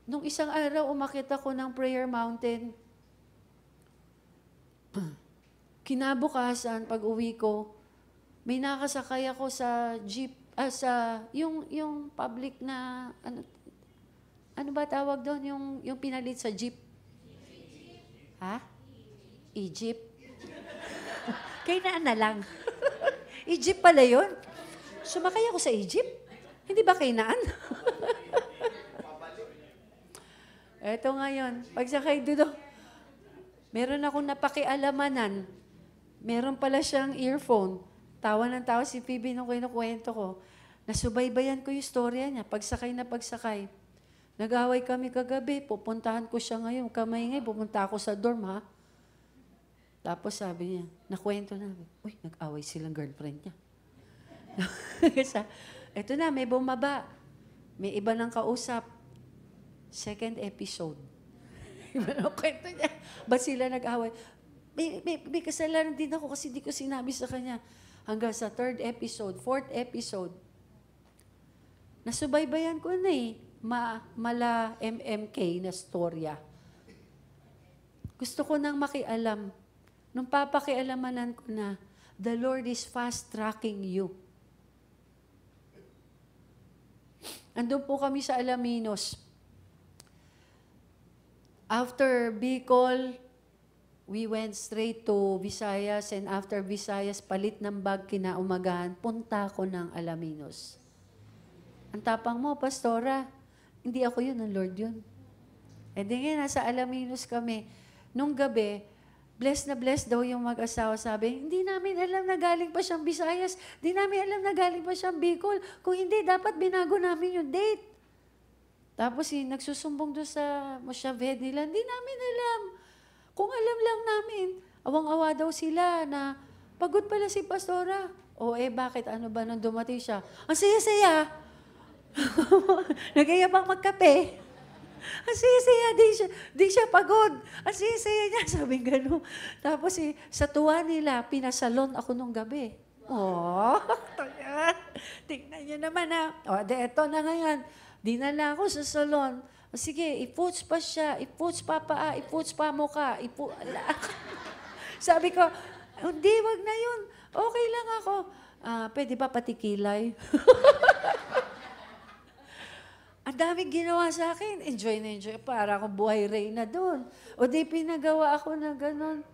Nung isang araw, umakit ako ng prayer mountain. Kinabukasan, pag uwi ko, may nakasakay ako sa jeep, yung public na, ano ba tawag doon? Yung pinalit sa jeep. Ha? Egypt. Kainaan na lang. Egypt pala yun. Sumakay ako sa Egypt? Hindi ba kainaan? Eto ngayon, pagsakay doon, meron akong napakialamanan. Meron pala siyang earphone. Tawa ng tawa si Phoebe nung kinukwento ko. Nasubaybayan ko yung storya niya, pagsakay na pagsakay. Nag-away kami kagabi, pupuntahan ko siya ngayon. Kamay pupunta ako sa dorm, ha? Tapos sabi niya, nakwento namin, uy, nag-away silang girlfriend niya. Eto na, may bumaba. May iba nang kausap. Second episode. Iba na kwento niya. Ba't sila nag-away? May kasalanan din ako kasi di ko sinabi sa kanya. Hanggang sa third episode, fourth episode. Nasubaybayan ko na mala MMK na storya. Gusto ko nang makialam. Nung papakialamanan ko na, the Lord is fast-tracking you. Andun po kami sa Alaminos. After Bicol, we went straight to Visayas, and after Visayas, palit ng bag kinaumagahan, punta ko ng Alaminos. Ang tapang mo, Pastora, hindi ako yun, ang Lord yun. E di nga, nasa Alaminos kami. Nung gabi, blessed na blessed daw yung mag-asawa. Sabi, hindi namin alam na galing pa siyang Visayas. Hindi namin alam na galing pa siyang Bicol. Kung hindi, dapat binago namin yung date. Tapos nagsusumbong doon sa Moshaved nila, hindi namin alam. Kung alam lang namin, awang-awa daw sila na pagod pala si Pastora. O bakit? Ano ba nang dumating siya? Ang saya-saya. Nagayabang magkape. Ang saya-saya, di siya pagod. Ang saya-saya niya, sabi gano'n. Tapos sa tuwa nila, pinasalon ako nung gabi. Oh, tingnan niyo naman ha. Eto na ngayon. Dinala ako sa salon. Sige, i-puts pa siya, i-puts pa paa, i-puts pa mukha, Sabi ko, hindi, wag na yun. Okay lang ako. Pwede ba pati kilay? Ang daming ginawa sa akin. Enjoy na enjoy. Para akong buhay Reyna doon. O di pinagawa ako na gano'n.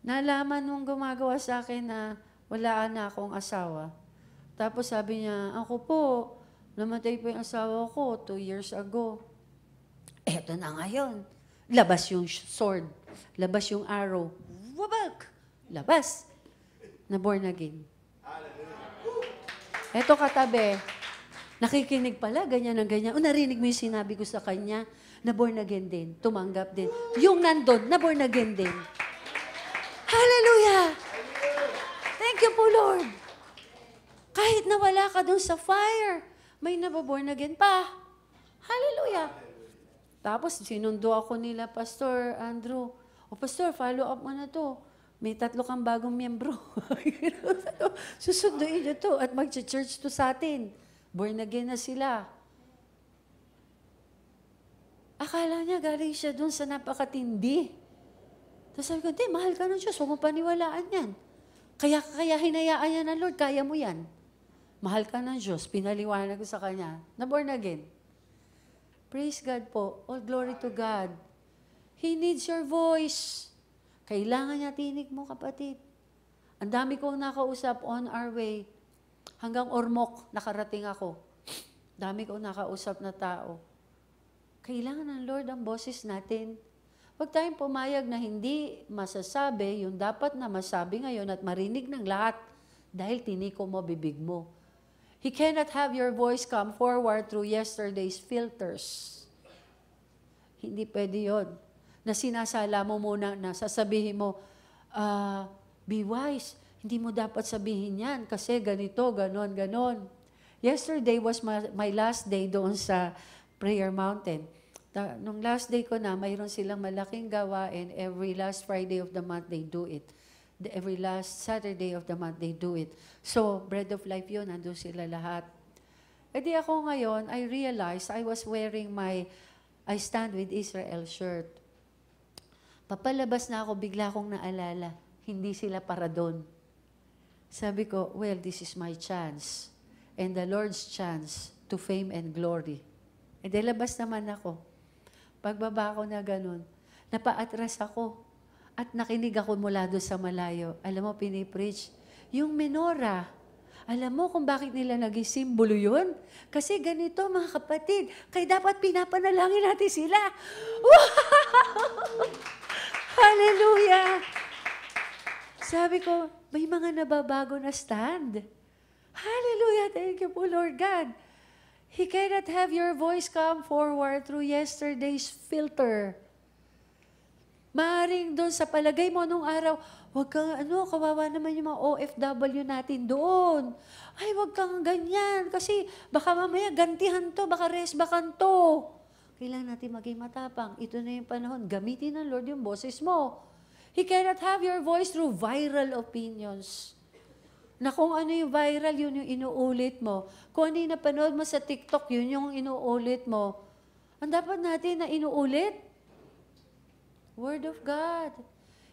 Nalaman nung gumagawa sa akin na wala na akong asawa. Tapos sabi niya, ako po, namatay po yung asawa ko 2 years ago. Eto na ngayon. Labas yung sword. Labas yung arrow. Wabak! Labas. Na born again. Eto katabi. Nakikinig pala, ganyan na ganyan. O narinig mo yung sinabi ko sa kanya, na born again din. Tumanggap din. Yung nandun, na born again din. Hallelujah! Thank you po, Lord. Kahit nawala ka dun sa fire, may nababorn again pa. Hallelujah. Tapos, sinundo ako nila, Pastor Andrew. O, Pastor, follow up mo na to. May 3 kang bagong miyembro. Susunduin nyo to at mag-church to sa atin. Born again na sila. Akala niya galing siya dun sa napakatindi. Tapos sabi ko, hindi, mahal ka ng Diyos. Huwag mo paniwalaan yan. Kaya hinayaan niya ng Lord, kaya mo yan. Mahal ka ng Diyos, pinaliwanag ko sa kanya, na born again. Praise God po. All glory to God. He needs your voice. Kailangan niya tinig mo, kapatid. Ang dami kong nakausap on our way. Hanggang Ormoc, nakarating ako. Dami kong nakausap na tao. Kailangan ng Lord ang boses natin. Huwag tayong pumayag na hindi masasabi yung dapat na masabi ngayon at marinig ng lahat dahil tiniko mo bibig mo. He cannot have your voice come forward through yesterday's filters. Hindi pwede yun. Na sinasala mo muna na sasabihin mo, be wise. Hindi mo dapat sabihin yan kasi ganito, ganon, ganon. Yesterday was my last day doon sa Prayer Mountain. Nung last day ko na, mayroon silang malaking gawain. Every last Friday of the month, they do it. Every last Saturday of the month, they do it. So, Bread of Life yun, nandun sila lahat. E di ako ngayon, I realized I was wearing my I Stand with Israel shirt. Papalabas na ako, bigla akong naalala. Hindi sila para doon. Sabi ko, well, this is my chance. And the Lord's chance to fame and glory. E di labas naman ako. Pagbaba ko na ganun, napaatras ako. At nakinig ako mula doon sa malayo. Alam mo, pinipreach. Yung menorah, alam mo kung bakit nila naging simbolo yun? Kasi ganito, mga kapatid, kaya dapat pinapanalangin natin sila. Wow! Hallelujah! Sabi ko, may mga nababago na stand. Hallelujah! Thank you po, Lord God. He cannot have your voice come forward through yesterday's filter. Maaring doon sa palagay mo nung araw, wag kang kawawa naman yung mga OFW natin doon. Ay, wag kang ganyan kasi baka mamaya gantihan to, baka resbakan to. Kailangan natin maging matapang. Ito na yung panahon. Gamitin ng Lord yung boses mo. He cannot have your voice through viral opinions. Na kung ano yung viral, yun yung inuulit mo. Kung ano yung napanood mo sa TikTok, yun yung inuulit mo. Ang dapat natin na inuulit, Word of God.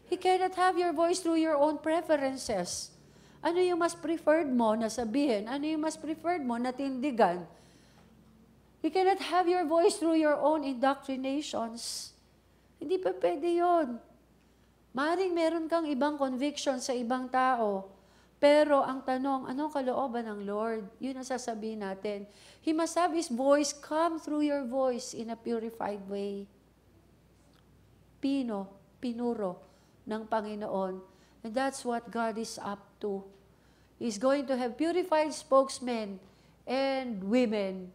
He cannot have your voice through your own preferences. Ano yung mas preferred mo na sabihin? Ano yung mas preferred mo na tindigan? He cannot have your voice through your own indoctrinations. Hindi pa pwede yun. Maring meron kang ibang conviction sa ibang tao. Pero ang tanong, anong kalooban ng Lord? Yun ang sasabihin natin. He must have His voice come through your voice in a purified way. Pinuro ng Panginoon. And that's what God is up to. He's going to have purified spokesmen and women.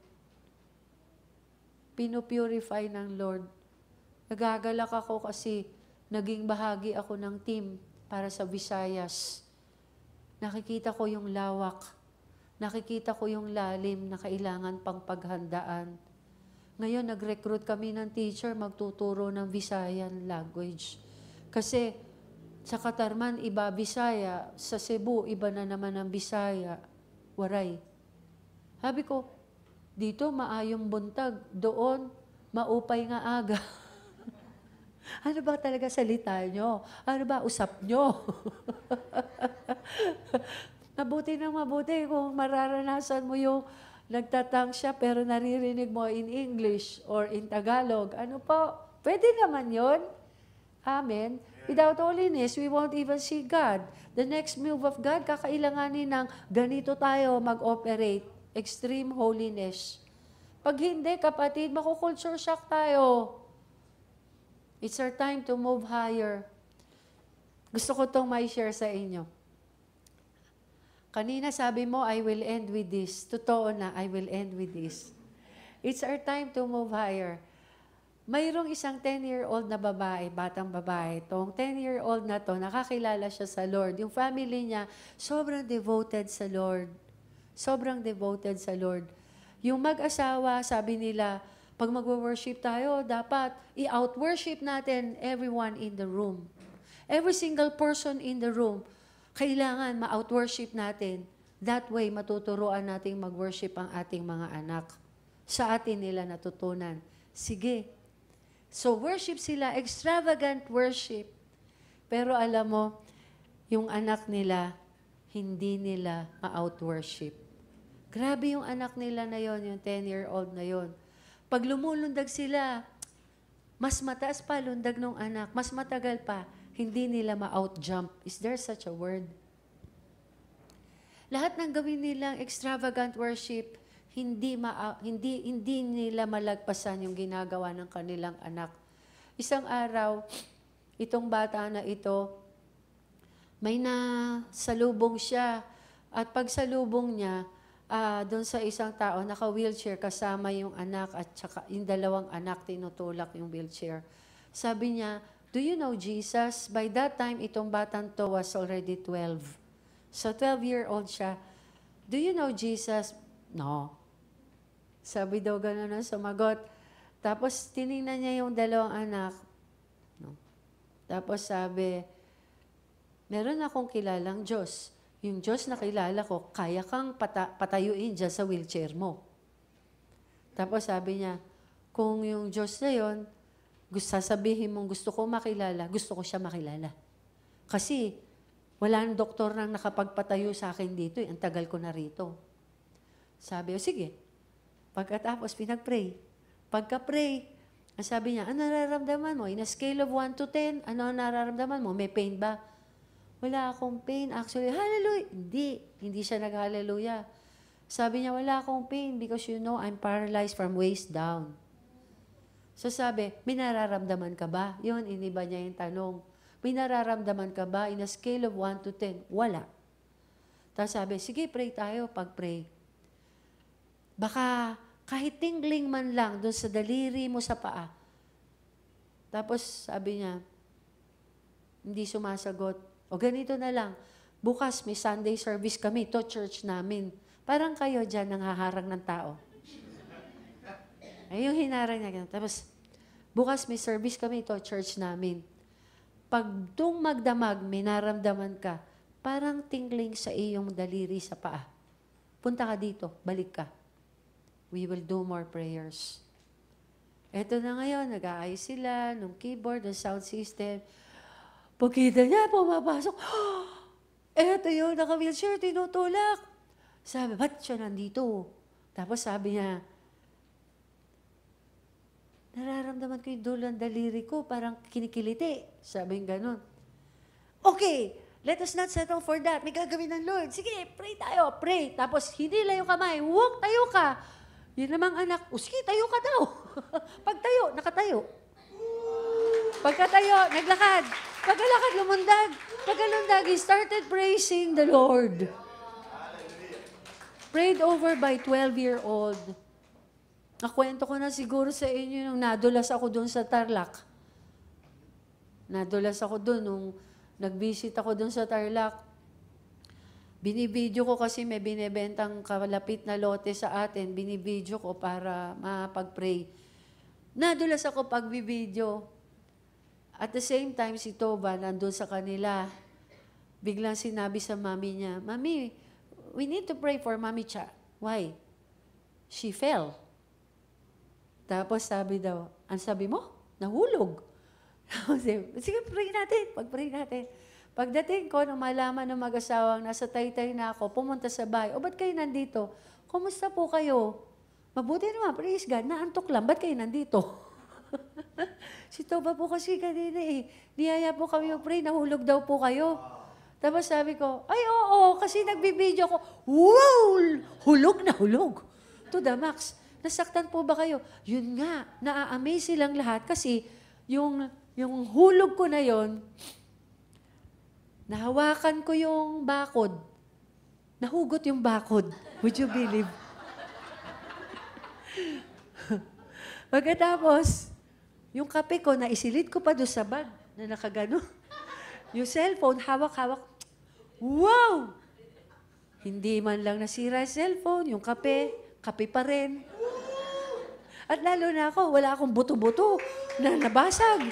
Pinupurify ng Lord. Nagagalak ako kasi naging bahagi ako ng team para sa Visayas. Nakikita ko yung lawak. Nakikita ko yung lalim na kailangan pang paghandaan. Ngayon, nag-recruit kami ng teacher magtuturo ng Visayan language. Kasi sa Katarman, iba Bisaya. Sa Cebu, iba na naman ang Bisaya. Waray. Sabi ko, dito maayong buntag. Doon, maupay nga aga. Ano ba talaga salita nyo? Ano ba usap nyo? Mabuti na mabuti kung mararanasan mo yung nagtatang siya pero naririnig mo in English or in Tagalog. Ano po? Pwede naman yon. Amen. Without holiness, we won't even see God. The next move of God, kakailanganin ng ganito tayo mag-operate. Extreme holiness. Pag hindi, kapatid, makukulture shock tayo. It's our time to move higher. Gusto ko itong may share sa inyo. Kanina sabi mo, I will end with this. Totoo na, I will end with this. It's our time to move higher. Mayroong isang 10-year-old na babae, batang babae. Tong 10-year-old na to, nakakilala siya sa Lord. Yung family niya, sobrang devoted sa Lord. Sobrang devoted sa Lord. Yung mag-asawa, sabi nila, pag mag-worship tayo, dapat i-out-worship natin everyone in the room. Every single person in the room. Kailangan ma-out-worship natin. That way, matuturuan nating mag-worship ang ating mga anak. Sa atin nila natutunan. Sige. So, worship sila, extravagant worship. Pero alam mo, yung anak nila, hindi nila ma-out-worship. Grabe yung anak nila na yon, yung 10-year-old na yon. Pag lumulundag sila, Mas mataas pa lundag ng anak, mas matagal pa, hindi nila ma-out-jump. Is there such a word? Lahat ng gawin nilang extravagant worship, hindi nila malagpasan yung ginagawa ng kanilang anak. Isang araw, itong bata na ito, may nasalubong siya. At pag salubong niya, doon sa isang tao, naka-wheelchair, kasama yung anak at saka yung dalawang anak, tinutulak yung wheelchair. Sabi niya, do you know Jesus? By that time, itong batang to was already 12. So 12-year-old siya. Do you know Jesus? No. Sabi daw gano'n na sumagot. Tapos tiningnan niya yung dalawang anak. No. Tapos sabi, meron akong kilalang Diyos. Yung Diyos na kilala ko, kaya kang patayuin dyan sa wheelchair mo. Tapos sabi niya, kung yung Diyos na yun, sasabihin mong gusto ko makilala, gusto ko siya makilala. Kasi wala nang doktor nang nakapagpatayo sa akin dito. Ang tagal ko na rito. Sabi, sige. Pagkatapos, pinag-pray. Pagka-pray, ang sabi niya, ano nararamdaman mo? In a scale of 1 to 10, ano nararamdaman mo? May pain ba? Wala akong pain. Actually, hallelujah. Hindi siya nag-hallelujah. Sabi niya, wala akong pain because you know I'm paralyzed from waist down. So sabi, may nararamdaman ka ba? Yun, iniba niya yung tanong. May nararamdaman ka ba? In a scale of 1 to 10, wala. Tapos sabi, sige, pray tayo. Pag-pray. Baka kahit tingling man lang doon sa daliri mo sa paa. Tapos sabi niya, hindi sumasagot. O ganito na lang, bukas may Sunday service kami, to church namin. Parang kayo dyan nanghaharang ng tao. Ay, yung hinarang niya. Tapos, bukas may service kami, to church namin. Pag tung magdamag, may naramdaman ka, parang tingling sa iyong daliri sa paa. Punta ka dito, balik ka. We will do more prayers. Eto na ngayon, nag-aayos sila, nung keyboard, ng sound system. Pagkita niya, pumapasok, eto yun, naka-wheelchair, tinutulak. Sabi, ba't siya nandito? Tapos sabi niya, nararamdaman ko yung dulo ng daliri ko, parang kinikiliti. Sabi niya ganun. Okay, let us not settle for that. May gagawin ng Lord. Sige, pray tayo, pray. Tapos hinila yung kamay, huwag, tayo ka. Yun namang anak, sige, tayo ka daw. Pagtayo, nakatayo. Pagkatayo, naglakad. Pagkalakad, lumundag. Pagkalundag, he started praising the Lord. Prayed over by 12-year-old. Nakwento ko na siguro sa inyo nung nadulas ako doon sa Tarlac. Nadulas ako doon nung nag-visit ako doon sa Tarlac. Binibidyo ko kasi may binibentang kalapit na lote sa atin. Binibidyo ko para mapag-pray. Nadulas ako pagbibidyo. At the same time, si Toba nandun sa kanila. Biglang sinabi sa mami niya, Mami, we need to pray for Mami Cha. Why? She fell. Tapos sabi daw, ang sabi mo? Nahulog. Sige, pray natin. Pag-pray natin. Pagdating ko, nung malaman ng mag-asawang nasa Taytay na ako, pumunta sa bahay, o ba't kayo nandito? Kumusta po kayo? Mabuti naman, praise God, naantok lang, ba't kayo nandito? Si Toba po kasi kanina niyaya po kami mag-pray, nahulog daw po kayo. Tapos sabi ko, ay oo, kasi nagbibideo ko, wow! Hulog na hulog. To the max. Nasaktan po ba kayo? Yun nga, naa-amaze silang lahat kasi yung hulog ko na yon, nahawakan ko yung bakod. Nahugot yung bakod. Would you believe? Pagkatapos, yung kape ko, naisilit ko pa doon sa bag na nakagano. Yung cellphone, hawak-hawak. Wow! Hindi man lang nasira yung cellphone, yung kape pa rin. At lalo na ako, wala akong buto-buto na nabasag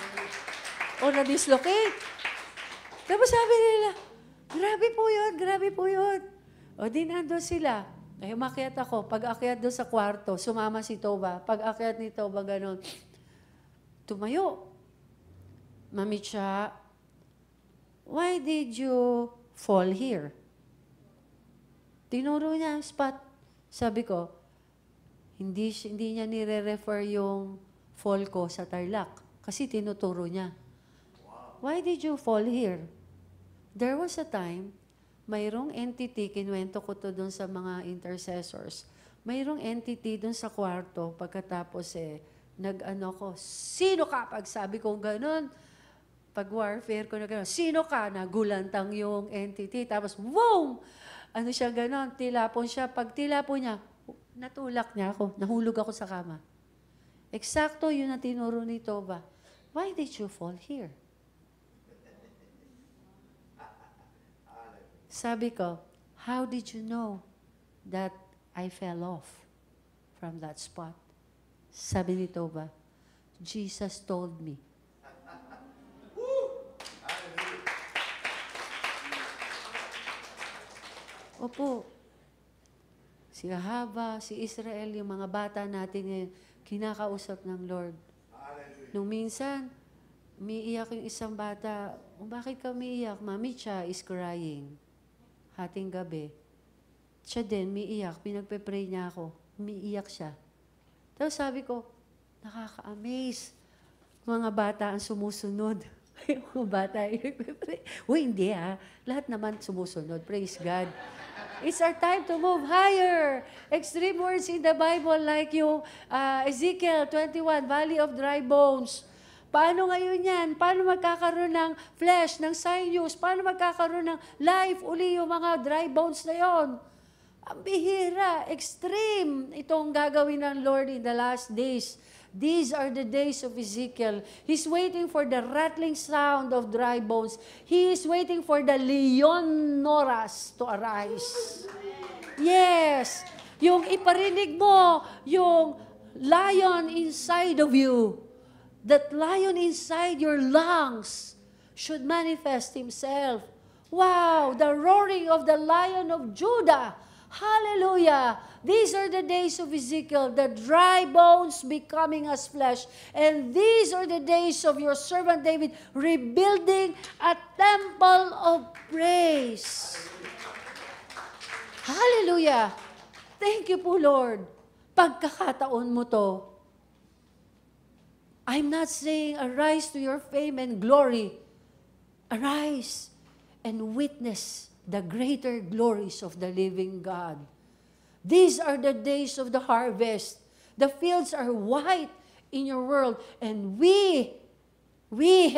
o na-dislocate. Tapos sabi nila, grabe po yun. O di nandun sila. Ay, umakyat ako. Pag akyat doon sa kwarto, sumama si Toba. Pag akyat ni Toba, ganun. Tumayo. Mami Cha, why did you fall here? Tinuro niya ang spot. Sabi ko, hindi niya nire-refer yung fall ko sa Tarlac. Kasi tinuturo niya. Why did you fall here? There was a time, mayroong entity, kinuwento ko to doon sa mga intercessors, mayroong entity doon sa kwarto, pagkatapos nag-ano ko, sino ka? Pag sabi ko gano'n, pag warfare ko na gano'n, sino ka? Nagulantang yung entity, tapos boom! Ano siya gano'n, tilapon siya. Pag tilapon niya, natulak niya ako, nahulog ako sa kama. Eksakto yun ang tinuro ni Tova. Why did you fall here? Sabi ko, how did you know that I fell off from that spot? Sabi ni Tova, Jesus told me. Opo, si Ahava, si Israel, yung mga bata natin ngayon, kinakausap ng Lord. Nung minsan, umiiyak yung isang bata, bakit ka umiiyak? Mami, siya is crying. Hating gabi. Siya din, umiiyak. Pinagpe-pray niya ako. Umiiyak siya. Tapos sabi ko, nakaka-amaze. Mga bata ang sumusunod. Yung mga bata, uy, hindi lahat naman sumusunod. Praise God. It's our time to move higher. Extreme words in the Bible like yung Ezekiel 21, Valley of Dry Bones. Paano ngayon yan? Paano magkakaroon ng flesh, ng sinews? Paano magkakaroon ng life uli yung mga dry bones na yon? Ang bihira, extreme itong gagawin ng Lord in the last days. These are the days of Ezekiel. He's waiting for the rattling sound of dry bones. He is waiting for the leonoras to arise. Yes! Yung iparinig mo, yung lion inside of you, that lion inside your lungs should manifest himself. Wow! The roaring of the Lion of Judah. Hallelujah! These are the days of Ezekiel, the dry bones becoming as flesh. And these are the days of your servant David, rebuilding a temple of praise. Hallelujah! Thank you po, Lord. Pagkakataon mo to, I'm not saying arise to your fame and glory. Arise and witness the greater glories of the living God. These are the days of the harvest. The fields are white in your world, and we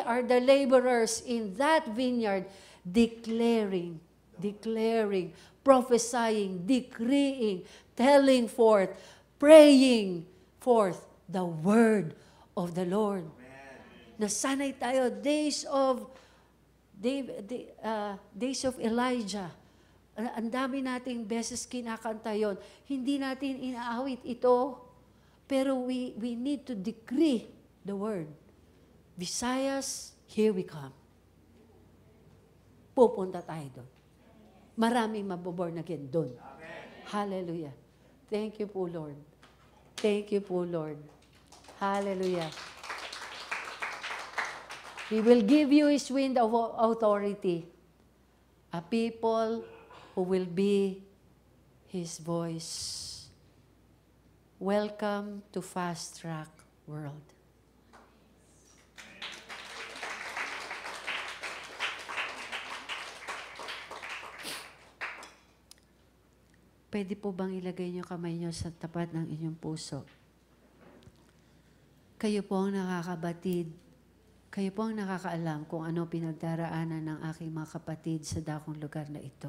are the laborers in that vineyard, declaring, prophesying, decreeing, telling forth, praying forth the word of the Lord. Nasanay tayo, days of Elijah. Ang dami nating beses kinakanta yon. Hindi natin inaawit ito, pero we need to decree the word. Visayas, here we come. Pupunta tayo doon. Maraming maboborn again doon. Hallelujah. Thank you po, Lord. Thank you po, Lord. Hallelujah. He will give you His wind of authority. A people who will be His voice. Welcome to Fast Track World. Pwede po bang ilagay niyo kamay niyo sa tapat ng inyong puso? Kayo po ang nakakabatid. Kayo po ang nakakaalam kung ano pinagdaraanan ng aking mga kapatid sa dakong lugar na ito.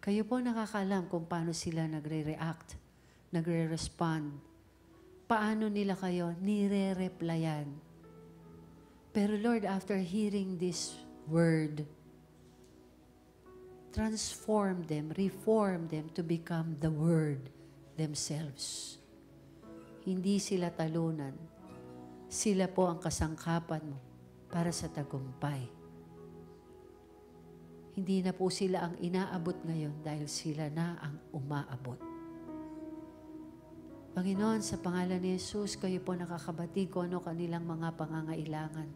Kayo po ang nakakaalam kung paano sila nagre-react, nagre-respond. Paano nila kayo nire-replyan. Pero Lord, after hearing this word, transform them, reform them to become the word themselves. Hindi sila talunan. Sila po ang kasangkapan mo para sa tagumpay. Hindi na po sila ang inaabot ngayon dahil sila na ang umaabot. Panginoon, sa pangalan ni Jesus, kayo po nakakabatid kung ano kanilang mga pangangailangan.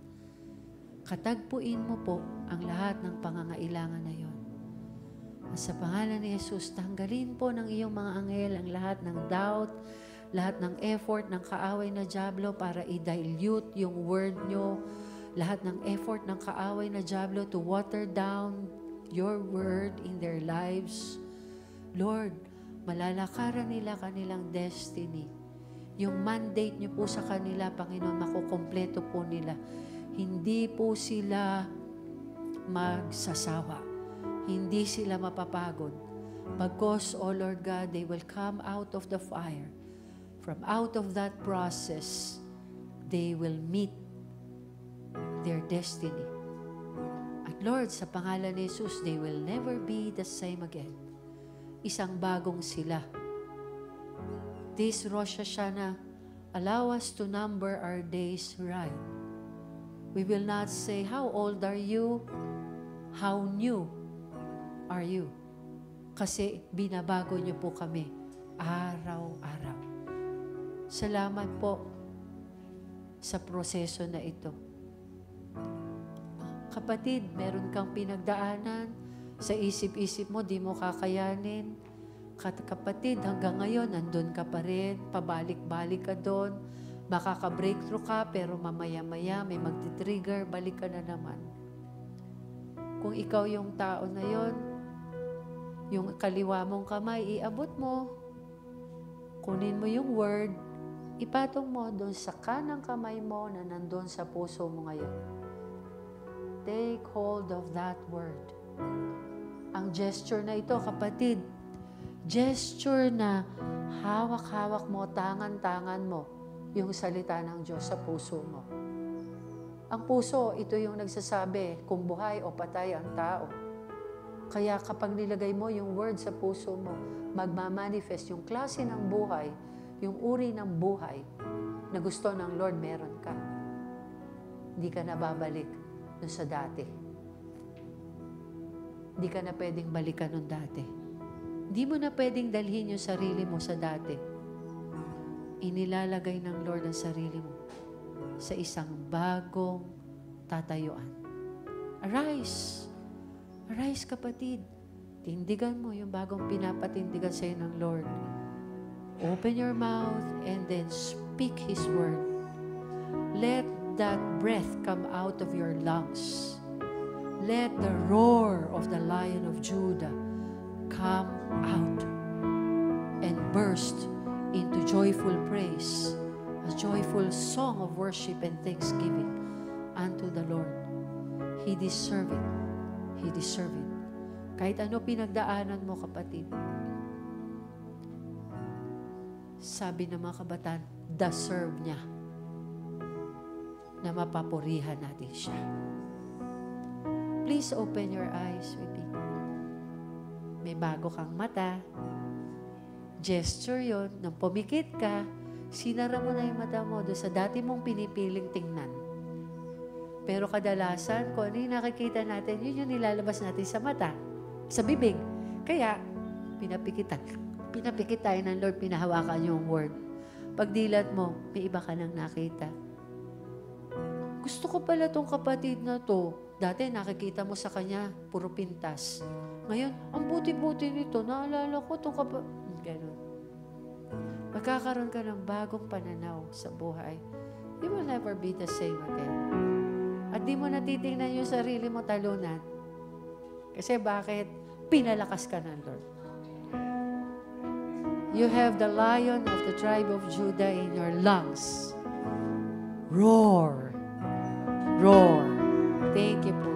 Katagpuin mo po ang lahat ng pangangailangan na yon. At sa pangalan ni Jesus, tanggalin po ng iyong mga anghel ang lahat ng doubt, lahat ng effort ng kaaway na dyablo para i-dilute yung word nyo, lahat ng effort ng kaaway na dyablo to water down your word in their lives. Lord, malalakaran nila kanilang destiny. Yung mandate nyo po sa kanila, Panginoon, makukompleto po nila. Hindi po sila magsasawa. Hindi sila mapapagod. Bagkus, O Lord God, they will come out of the fire. From out of that process, they will meet their destiny. At Lord, sa pangalan ni Jesus, they will never be the same again. Isang bagong sila. This Rosh Hashanah, allow us to number our days right. We will not say, how old are you? How new are you? Kasi binabago niyo po kami araw-araw. Salamat po sa proseso na ito. Kapatid, meron kang pinagdaanan, sa isip-isip mo, di mo kakayanin. Kapatid, hanggang ngayon, nandun ka pa rin, pabalik-balik ka doon, makaka-breakthrough ka, pero mamaya-maya may magti-trigger, balik ka na naman. Kung ikaw yung tao na yon, yung kaliwa mong kamay, iabot mo, kunin mo yung word, ipatong mo doon sa kanang kamay mo na nandun sa puso mo ngayon. Take hold of that word. Ang gesture na ito, kapatid, gesture na hawak-hawak mo, tangan-tangan mo yung salita ng Diyos sa puso mo. Ang puso, ito yung nagsasabi kung buhay o patay ang tao. Kaya kapag nilagay mo yung word sa puso mo, magmamanifest yung klase ng buhay, yung uri ng buhay na gusto ng Lord meron ka. Hindi ka na babalik dun sa dati. Hindi ka na pwedeng balikan nun dati. Hindi mo na pwedeng dalhin yung sarili mo sa dati. Inilalagay ng Lord ang sarili mo sa isang bagong tatayuan. Arise! Arise, kapatid. Tindigan mo yung bagong pinapatindigan sa'yo ng Lord. Open your mouth and then speak His word. Let that breath come out of your lungs. Let the roar of the Lion of Judah come out and burst into joyful praise, a joyful song of worship and thanksgiving unto the Lord. He deserves it. He deserves it. Kahit ano pinagdaanan mo, kapatid, sabi ng mga kabataan, deserve niya na mapapurihan natin siya. Please open your eyes with me. May bago kang mata. Gesture yon. Nung pumikit ka, sinara mo na yung mata mo doon sa dati mong pinipiling tingnan. Pero kadalasan, kung ano yung nakikita natin, yun yung nilalabas natin sa mata, sa bibig. Kaya, pinapikit tayo ng Lord, pinahawakan yung word. Pag dilat mo, may iba ka nang nakita. Gusto ko pala tong kapatid na to. Dati nakikita mo sa kanya, puro pintas. Ngayon, ang buti-buti nito, naalala ko tong kapatid. Ganun. Magkakaroon ka ng bagong pananaw sa buhay. You will never be the same again. At di mo natitingnan yung sarili mo talunan. Kasi bakit? Pinalakas ka ng Lord. You have the Lion of the tribe of Judah in your lungs. Roar. Roar. Thank you po.